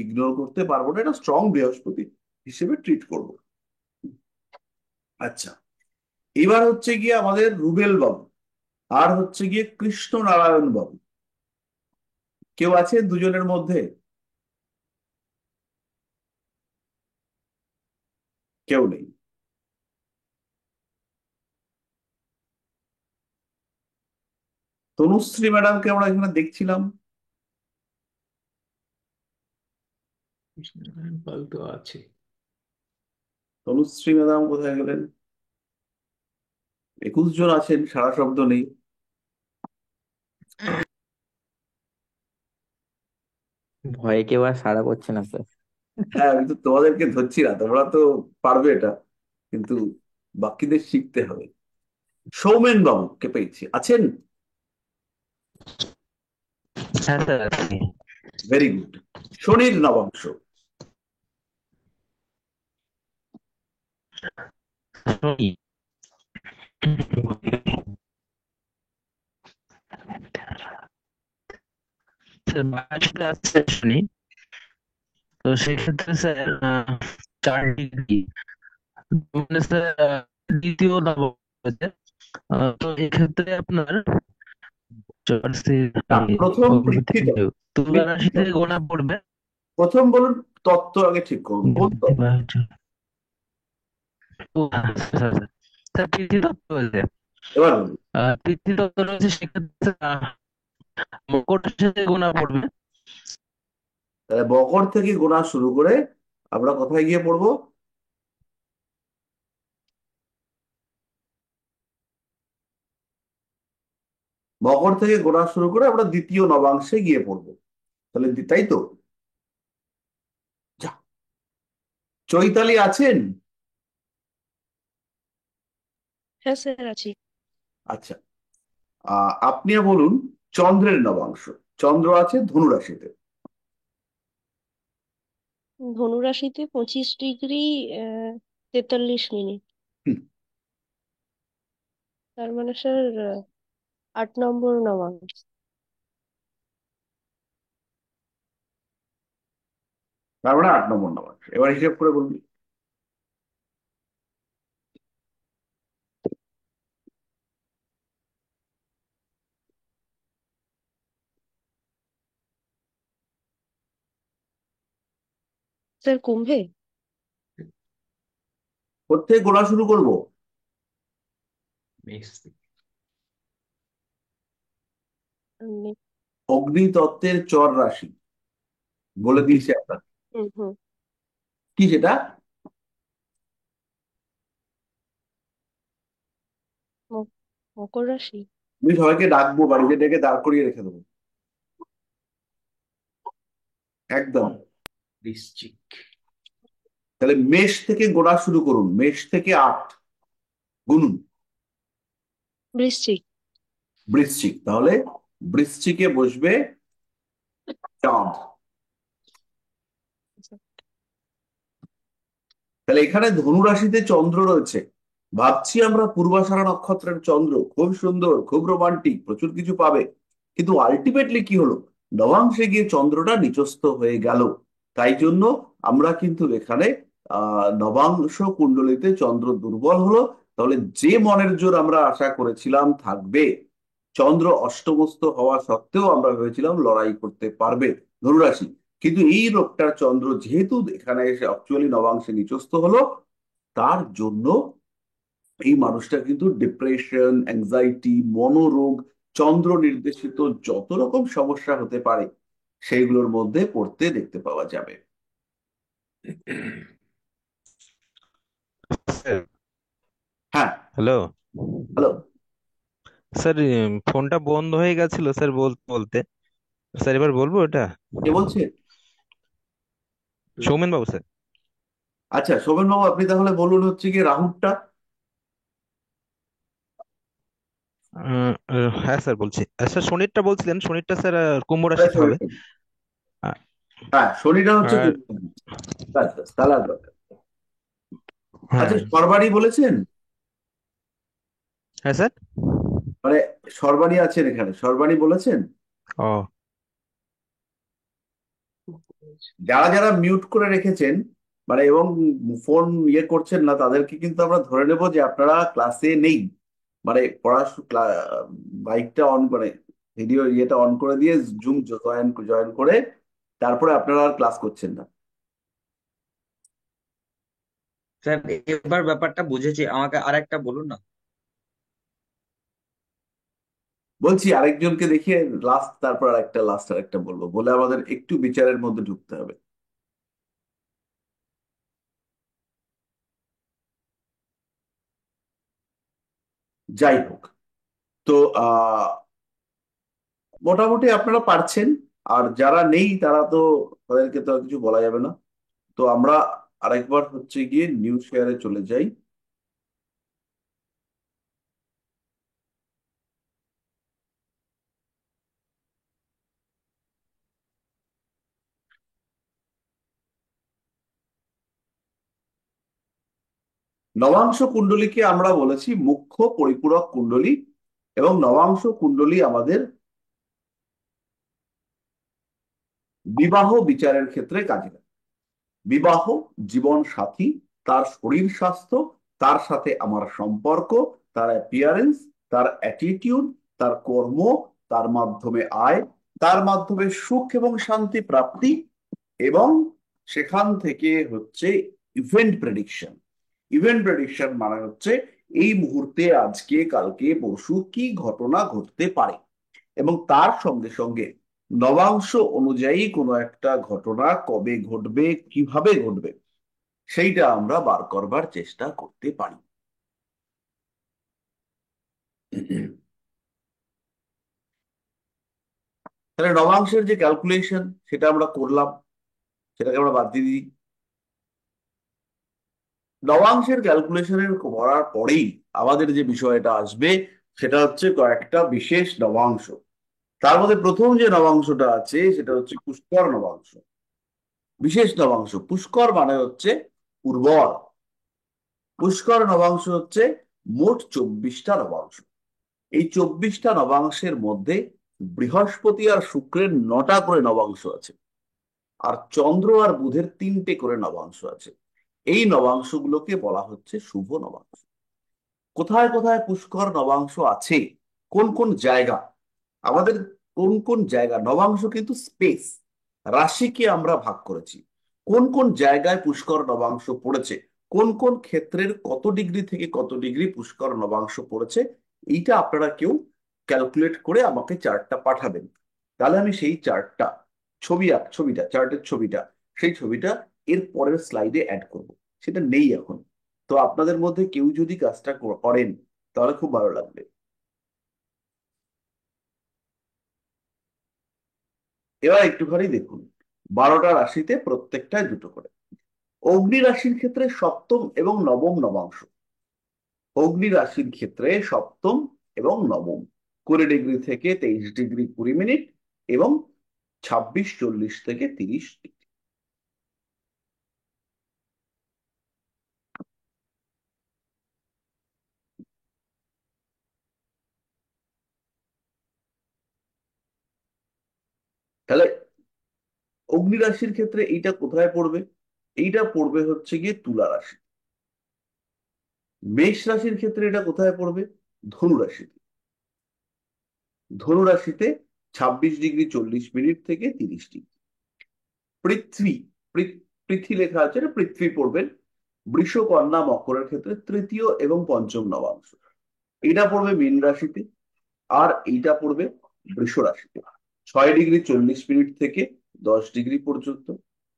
ইগনোর করতে পারবো না, এটা স্ট্রং বৃহস্পতি হিসেবে ট্রিট করব। আচ্ছা, এবার হচ্ছে গিয়ে আমাদের রুবেল বাবু আর হচ্ছে গিয়ে কৃষ্ণ নারায়ণ বাবু। কেউ আছে দুজনের মধ্যে? কেউ নেই। তনুশ্রী ম্যাডামকে আমরা এখানে দেখছিলাম। কৃষ্ণনারায়ণ পাল তো আছে। তনুশ্রী ম্যাডাম কোথায় গেলেন? 21 জন আছেন, সারা শব্দ নেই। ভয়ে কেউ আর সাড়া করছে না স্যার। হ্যাঁ, আমি তো তোমাদেরকে ধরছি না, তোমরা তো পারবে এটা, কিন্তু বাকিদের শিখতে হবে। সৌমেন বাবু কে পেয়েছি, আছেন? হ্যাঁ স্যার আছি। Very good. শনির নবাংশ। শনি। স্যার 22 আছে শনি। তো সেক্ষেত্রে স্যার 4 ডিগ্রি, মানে স্যার দ্বিতীয় নবম হচ্ছে। তো এক্ষেত্রে আপনার না, প্রথম পৃথ্বী তুলা রাশি থেকে তত্ত্ব। গোনা পড়বে। প্রথম বলুন তত্ত্ব আগে ঠিক করুন, কোন তত্ত্ব? স্যার স্যার পৃথিবীতত্ত্ব হয়েছে। এবার বলুন। পৃথিবীতত্ত্ব রয়েছে, সেক্ষেত্রে মকর রাশি থেকে গোনা পড়বে। তাহলে মকর থেকে গোনা শুরু করে আমরা কোথায় গিয়ে পড়বো? মকর থেকে গোনা শুরু করে আমরা দ্বিতীয় নবাংশে গিয়ে পড়বো। তাহলে তাই তো? যা, চৈতালি আছেন? হ্যাঁ স্যার আছি। আচ্ছা, আপনি বলুন চন্দ্রের নবাংশ। চন্দ্র আছে ধনু রাশিতে। ধনু রাশিতে 25 ডিগ্রি 43 মিনিট। হুম, তার মানে স্যার 8 নম্বর নবাংশ। তার মানে 8 নম্বর নবাংশ। এবার হিসেব করে বলুন। স্যার কুম্ভে। কোথেকে গোনা শুরু করব? উম, অগ্নিতত্ত্বের চর রাশি বলে দিয়েছি আপনার। হুম হুম। কি সেটা? ম- মকর রাশি। আমি সবাইকে ডাকবো, বাড়িতে ডেকে দাঁড় করিয়ে রেখে দেবো একদম। বৃশ্চিক। তাহলে মেষ থেকে গোনা শুরু করুন, মেষ থেকে 8 গুনুন। বৃশ্চিক। বৃশ্চিক, তাহলে বৃশ্চিকে বসবে চাঁদ। তাহলে এখানে ধনু রাশিতে চন্দ্র রয়েছে। ভাবছি আমরা পূর্বাষাঢ়া নক্ষত্রের চন্দ্র খুব সুন্দর, খুব রোমান্টিক, প্রচুর কিছু পাবে। কিন্তু আলটিমেটলি কি হলো? নবাংশে গিয়ে চন্দ্রটা নিচস্থ হয়ে গেল। তাই জন্য আমরা কিন্তু এখানে নবাংশ কুণ্ডলিতে চন্দ্র দুর্বল হলো। তাহলে যে মনের জোর আমরা আশা করেছিলাম থাকবে, চন্দ্র অষ্টমস্ত হওয়া সত্ত্বেও আমরা ভেবেছিলাম লড়াই করতে পারবে ধনুরাশি, কিন্তু এই লোকটার চন্দ্র যেহেতু এখানে এসে অ্যাকচুয়ালি নবাংশে নিচস্থ হলো, তার জন্য এই মানুষটা কিন্তু ডিপ্রেশন, অ্যাংজাইটি, মনোরোগ, চন্দ্র নির্দেশিত যত রকম সমস্যা হতে পারে সেইগুলোর মধ্যে পড়তে দেখতে পাওয়া যাবে। হ্যাঁ। Hello hello. স্যার, ফোনটা বন্ধ হয়ে গেছিল স্যার, বলতে বলতে। স্যার এবার বলবো এটা? কে বলছে? সৌমেন বাবু স্যার। আচ্ছা শোভন বাবু, আপনি তাহলে বলুন হচ্ছে কি রাহুটা। হ্যাঁ স্যার বলছি। স্যার শনিরটা বলছিলেন, শনিরটা স্যার কুম্ভ আরে রাশিতে sorry, হবে। sorry। আ- হ্যাঁ, শনিটা হচ্ছে আর কুম্ভ। ব্যাস, ব্যাস, তাহলে আর দরকার নেই। আচ্ছা, হ্যাঁ। সর্বাণী বলেছেন? হ্যাঁ স্যার। মানে সর্বাণী আছেন এখানে, সর্বাণী বলেছেন? ও যারা যারা মিউট করে রেখেছেন মানে এবং ফোন করছেন না, তাদেরকে কিন্তু আমরা ধরে নেব যে আপনারা ক্লাসে নেই। মানে পড়াশোনা, মাইকটা অন করে, ভিডিও অন করে দিয়ে জুম জয়েন জয়েন করে তারপরে আপনারা আর ক্লাস করছেন না। স্যার এবার ব্যাপারটা বুঝেছি, আমাকে আরেকটা বলুন না। বলছি আরেকজনকে দেখিয়ে লাস্ট, তারপর আরেকটা, লাস্ট আরেকটা বলবো বলে আমাদের একটু বিচারের মধ্যে ঢুকতে হবে। যাই হোক, তো আহ মোটামুটি আপনারা পারছেন। আর যারা নেই তারা তো, তাদেরকে তো আর কিছু বলা যাবে না। তো আমরা আরেকবার হচ্ছে গিয়ে নিউ শেয়ারে চলে যাই। নবাংশ কুণ্ডলীকে আমরা বলেছি মুখ্য পরিপূরক কুণ্ডলী, এবং নবাংশ কুণ্ডলী আমাদের বিবাহ বিচারের ক্ষেত্রে কাজে লাগে। বিবাহ, জীবন সাথী, তার শরীর স্বাস্থ্য, তার সাথে আমার সম্পর্ক, তার অ্যাপিয়ারেন্স, তার অ্যাটিটিউড, তার কর্ম, তার মাধ্যমে আয়, তার মাধ্যমে সুখ এবং শান্তি প্রাপ্তি, এবং সেখান থেকে হচ্ছে ইভেন্ট প্রেডিকশন। ইভেন্ট প্রেডিকশন মানে হচ্ছে এই মুহূর্তে, আজকে, কালকে, পরশু কি ঘটনা ঘটতে পারে, এবং তার সঙ্গে সঙ্গে নবাংশ অনুযায়ী কোনো একটা ঘটনা কবে ঘটবে, কিভাবে ঘটবে, সেইটা আমরা বার করবার চেষ্টা করতে পারি। তাহলে নবাংশের যে ক্যালকুলেশন সেটা আমরা করলাম, সেটাকে আমরা বাদ দিয়ে দিই। নবাংশের ক্যালকুলেশনের করার পরেই আমাদের যে বিষয়টা আসবে সেটা হচ্ছে কয়েকটা বিশেষ নবাংশ। তার মধ্যে প্রথম যে নবাংশটা আছে সেটা হচ্ছে পুষ্কর নবাংশ। বিশেষ নবাংশ, পুষ্কর মানে হচ্ছে উর্বর। পুষ্কর নবাংশ হচ্ছে মোট 24টা নবাংশ। এই 24টা নবাংশের মধ্যে বৃহস্পতি আর শুক্রের 9টা করে নবাংশ আছে, আর চন্দ্র আর বুধের 3টে করে নবাংশ আছে। এই নবাংশগুলোকে বলা হচ্ছে শুভ নবাংশ। কোথায় কোথায় পুষ্কর নবাংশ আছে, কোন কোন জায়গা, আমাদের কোন কোন জায়গা, নবাংশ কিন্তু স্পেস, রাশিকে আমরা ভাগ করেছি, কোন কোন জায়গায় পুষ্কর নবাংশ পড়েছে, কোন কোন ক্ষেত্রের কত ডিগ্রি থেকে কত ডিগ্রি পুষ্কর নবাংশ পড়েছে, এইটা আপনারা কেউ ক্যালকুলেট করে আমাকে চার্টটা পাঠাবেন। তাহলে আমি সেই চার্টটা, ছবিটা, চার্টের ছবিটা, সেই ছবিটা এর পরের স্লাইডে অ্যাড করব। সেটা নেই এখন, তো আপনাদের মধ্যে কেউ যদি কাজটা করেন তাহলে খুব ভালো লাগবে। এবার একটুখানি দেখুন, 12টা রাশিতে প্রত্যেকটায় দুটো করে। অগ্নি রাশির ক্ষেত্রে সপ্তম এবং নবম নবাংশ। অগ্নি রাশির ক্ষেত্রে সপ্তম এবং নবম, 20 ডিগ্রি থেকে 23 ডিগ্রি 20 মিনিট, এবং 26:40 থেকে 30 ডিগ্রি। তাহলে অগ্নি রাশির ক্ষেত্রে এইটা কোথায় পড়বে? এইটা পড়বে হচ্ছে গিয়ে তুলা রাশি। মেষ রাশির ক্ষেত্রে এটা কোথায় পড়বে? ধনু রাশিতে। ধনু রাশিতে 26 ডিগ্রি 40 মিনিট থেকে 30 ডিগ্রি। পৃথ্বী, পৃথ্বী লেখা আছে, এটা পৃথ্বী পড়বেন বৃষ, কন্যা, মকরের ক্ষেত্রে তৃতীয় এবং পঞ্চম নবাংশ। এটা পড়বে মীন রাশিতে, আর এইটা পড়বে বৃষ রাশিতে, 6 ডিগ্রি 40 মিনিট থেকে 10 ডিগ্রি পর্যন্ত,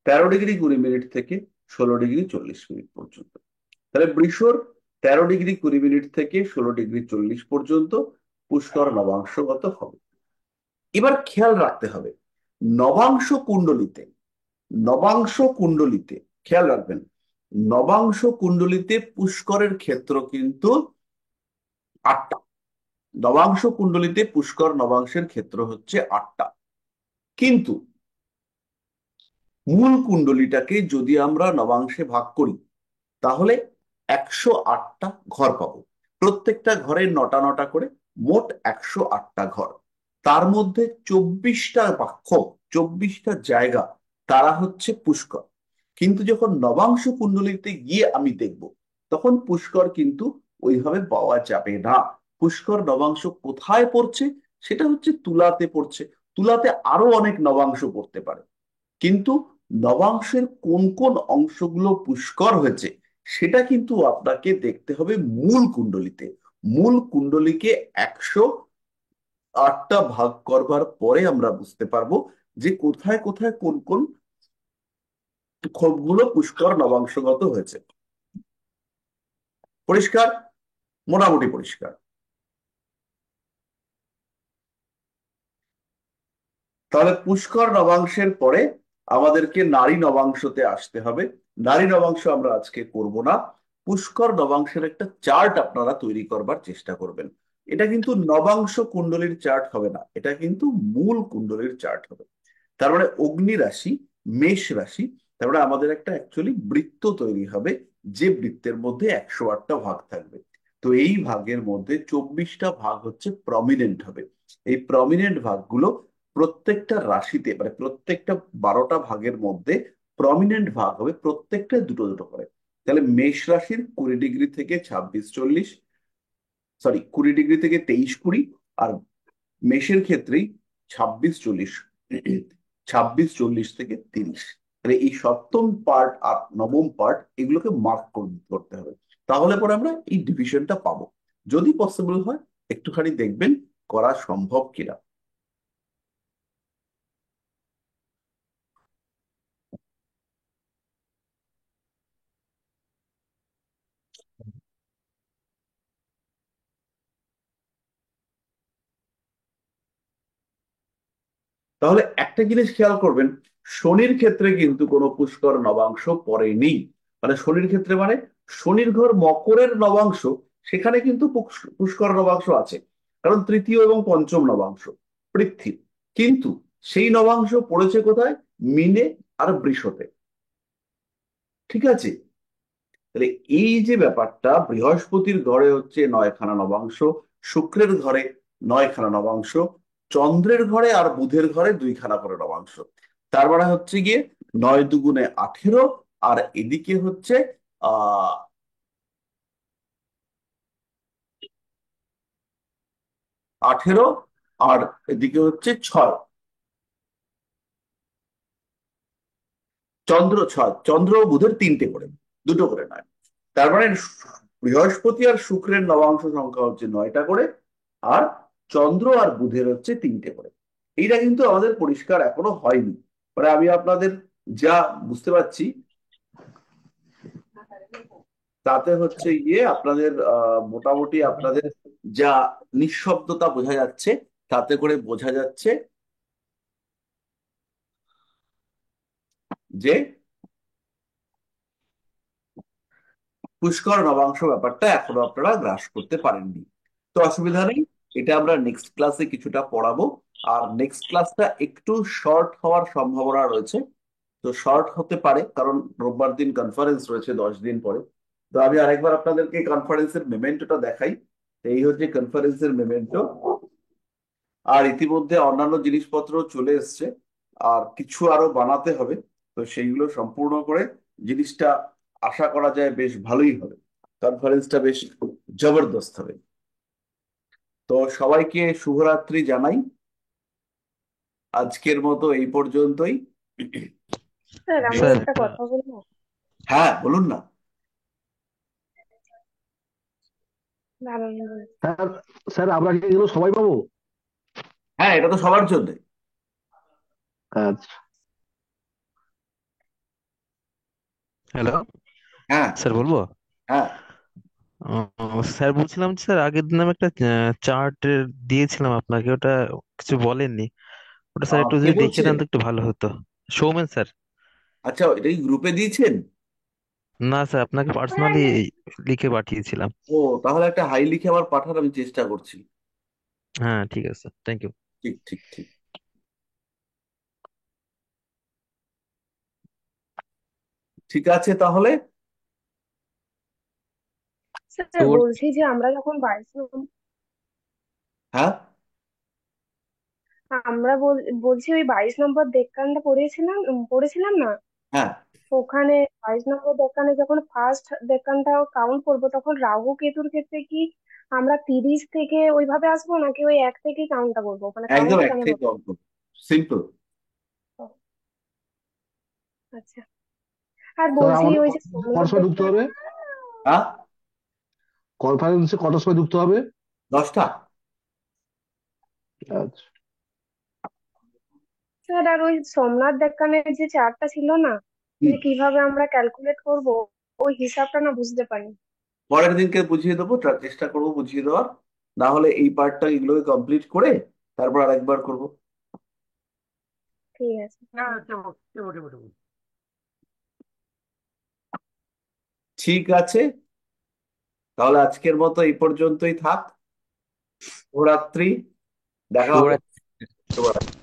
13 ডিগ্রি 20 মিনিট থেকে 16 ডিগ্রি 40 মিনিট পর্যন্ত। তাহলে বৃষর 13 ডিগ্রি 20 মিনিট থেকে 16 ডিগ্রি 40 পর্যন্ত পুষ্কর নবাংশগত হবে। এবার খেয়াল রাখতে হবে, নবাংশ কুণ্ডলিতে, নবাংশ কুণ্ডলিতে খেয়াল রাখবেন, নবাংশ কুণ্ডলিতে পুষ্করের ক্ষেত্র কিন্তু 8টা। নবাংশ কুণ্ডলিতে পুষ্কর নবাংশের ক্ষেত্র হচ্ছে 8টা, কিন্তু মূল কুণ্ডলিটাকে যদি আমরা নবাংশে ভাগ করি তাহলে 108টা ঘর পাবো। প্রত্যেকটা ঘরে 9টা 9টা করে, মোট 108টা ঘর। তার মধ্যে 24টা পাক্ষ, 24টা জায়গা, তারা হচ্ছে পুষ্কর। কিন্তু যখন নবাংশ কুণ্ডলিতে গিয়ে আমি দেখব, তখন পুষ্কর কিন্তু ওইভাবে পাওয়া যাবে না। পুষ্কর নবাংশ কোথায় পড়ছে? সেটা হচ্ছে তুলাতে পড়ছে। তুলাতে আরো অনেক নবাংশ পড়তে পারে, কিন্তু নবাংশের কোন কোন অংশগুলো পুষ্কর হয়েছে সেটা কিন্তু আপনাকে দেখতে হবে মূল কুণ্ডলিতে। মূল কুণ্ডলীকে 108টা ভাগ করবার পরে আমরা বুঝতে পারবো যে কোথায় কোথায় কোন কোন ক্ষোভগুলো পুষ্কর নবাংশগত হয়েছে। পরিষ্কার? মোটামুটি পরিষ্কার। তাহলে পুষ্কর নবাংশের পরে আমাদেরকে নারী নবাংশতে আসতে হবে। নারী নবাংশ আমরা আজকে করব না। পুষ্কর নবাংশের একটা চার্ট আপনারা তৈরি করবার চেষ্টা করবেন। এটা কিন্তু নবাংশ কুণ্ডলীর চার্ট হবে না, এটা কিন্তু মূল কুণ্ডলীর চার্ট হবে। তার মানে অগ্নি রাশি, মেষ রাশি, তারপরে আমাদের একটা অ্যাকচুয়ালি বৃত্ত তৈরি হবে যে বৃত্তের মধ্যে 108টা ভাগ থাকবে। তো এই ভাগের মধ্যে 24টা ভাগ হচ্ছে প্রমিনেন্ট হবে। এই প্রমিনেন্ট ভাগগুলো প্রত্যেকটা রাশিতে, মানে প্রত্যেকটা 12টা ভাগের মধ্যে প্রমিনেন্ট ভাগ হবে প্রত্যেকটা দুটো দুটো করে। তাহলে মেষ রাশির 20 ডিগ্রি থেকে 26-40, সরি 20 ডিগ্রি থেকে 23-20, আর মেষের ক্ষেত্রেই 26-40, 26-40 থেকে 30। তাহলে এই সপ্তম পার্ট আর নবম পার্ট এগুলোকে মার্ক করতে হবে। তাহলে পরে আমরা এই ডিভিশনটা পাবো। যদি পসিবল হয় একটুখানি দেখবেন করা সম্ভব কিনা। তাহলে একটা জিনিস খেয়াল করবেন, শনির ক্ষেত্রে কিন্তু কোনো পুষ্কর নবাংশ পড়েনি। মানে শনির ক্ষেত্রে মানে শনির ঘর মকরের নবাংশ, সেখানে কিন্তু পুষ্কর নবাংশ আছে, কারণ তৃতীয় এবং পঞ্চম নবাংশ পৃথ্বী। কিন্তু সেই নবাংশ পড়েছে কোথায়? মিনে আর বৃষতে। ঠিক আছে? তাহলে এই যে ব্যাপারটা, বৃহস্পতির ঘরে হচ্ছে 9খানা নবাংশ, শুক্রের ঘরে 9খানা নবাংশ, চন্দ্রের ঘরে আর বুধের ঘরে 2খানা করে নবাংশ। তার মানে হচ্ছে গিয়ে 9 × 2 = 18, আর এদিকে হচ্ছে 18, আর এদিকে হচ্ছে 6। চন্দ্র 6, চন্দ্র ও বুধের 3টে করে, দুটো করে নয়। তার মানে বৃহস্পতি আর শুক্রের নবাংশ সংখ্যা হচ্ছে 9টা করে, আর চন্দ্র আর বুধের হচ্ছে 3টে করে। এইটা কিন্তু আমাদের পরিষ্কার এখনো হয়নি। মানে আমি আপনাদের যা বুঝতে পারছি তাতে হচ্ছে গিয়ে আপনাদের মোটামুটি আপনাদের যা নিঃশব্দতা বোঝা যাচ্ছে, তাতে করে বোঝা যাচ্ছে যে পুষ্কর নবাংশ ব্যাপারটা এখনো আপনারা গ্রাস করতে পারেননি। তো অসুবিধা নেই, এটা আমরা নেক্সট ক্লাসে কিছুটা পড়াবো। আর নেক্সট ক্লাসটা একটু শর্ট হওয়ার সম্ভাবনা রয়েছে। তো শর্ট হতে পারে কারণ রোববার দিন কনফারেন্স রয়েছে 10 দিন পরে। তো আমি আরেকবার আপনাদেরকে কনফারেন্সের মেমেন্টোটা দেখাই। এই হচ্ছে কনফারেন্সের মেমেন্টো। আর ইতিমধ্যে অন্যান্য জিনিসপত্র চলে এসছে, আর কিছু আরো বানাতে হবে। তো সেইগুলো সম্পূর্ণ করে জিনিসটা আশা করা যায় বেশ ভালোই হবে। কনফারেন্সটা বেশ জবরদস্ত হবে। তো সবাইকে শুভরাত্রি জানাই। আজকের মতো এই পর্যন্তই। স্যার আমি স্যার একটা কথা বলবো? হ্যাঁ, বলুন না। দাঁড়ান বলছি। স্যার, স্যার আমরা কি এগুলো সবাই পাবো? হ্যাঁ, এটা তো সবার জন্য। আচ্ছা। হ্যালো হ্যাঁ। স্যার, বলবো? হ্যাঁ। স্যার বলছিলাম যে, স্যার আগের দিন আমি একটা চার্ট দিয়েছিলাম আপনাকে, ওটা কিছু বলেননি। ওটা স্যার একটু কে যদি দেখিয়ে বলছেন? দেন তো একটু ভালো হতো। সৌমেন স্যার। আচ্ছা, এটা কি গ্রুপে দিয়েছেন? না স্যার, আপনাকে পার্সোনালি লিখে পাঠিয়েছিলাম। ও, তাহলে একটা হাই লিখে আবার পাঠান, আমি চেষ্টা করছি। হ্যাঁ, ঠিক আছে, থ্যাংক ইউ। ঠিক ঠিক ঠিক। ঠিক আছে তাহলে। স্যার শুভ বলছি যে আমরা যখন 22 নম্বর, হ্যাঁ। বলছি ওই 22 নম্বর দেক্কানটা পড়েছিলাম না, হ্যাঁ, ওখানে 22 নম্বর দেক্কানে যখন ফার্স্ট দেক্কানটা কাউন্ট করবো তখন রাহু কেতুর ক্ষেত্রে কি আমরা 30 থেকে ওইভাবে আসবো, নাকি ওই 1 থেকে কাউন্টটা করবো, মানে একদম কাউন্টটা এক কেমন থেকে হবে? অঙ্ক, সিম্পল। ও, আচ্ছা। আর স্যার বলছি আমাদের ওই যে সোমনাথ কটার সময় ঢুকতে দেবতা, হবে? হ্যাঁ, কনফারেন্সে কটার সময় ঢুকতে হবে? 10টা। আচ্ছা। স্যার আর ওই সোমনাথ দেবতানের যে চার্টটা ছিল না, হুম। যে কিভাবে আমরা ক্যালকুলেট করব, ওই হিসাবটা না বুঝতে পারি। পরের দিনকে বুঝিয়ে দেবো, চেষ্টা করবো বুঝিয়ে দেওয়ার। না হলে এই পার্টটা এগুলোকে কমপ্লিট করে তারপর আরেকবার করব। ঠিক আছে। ঠিক আছে, তাহলে আজকের মতো এই পর্যন্তই থাক। শুভরাত্রি, দেখা হবে। শুভরাত্রি। শুভরাত্রি।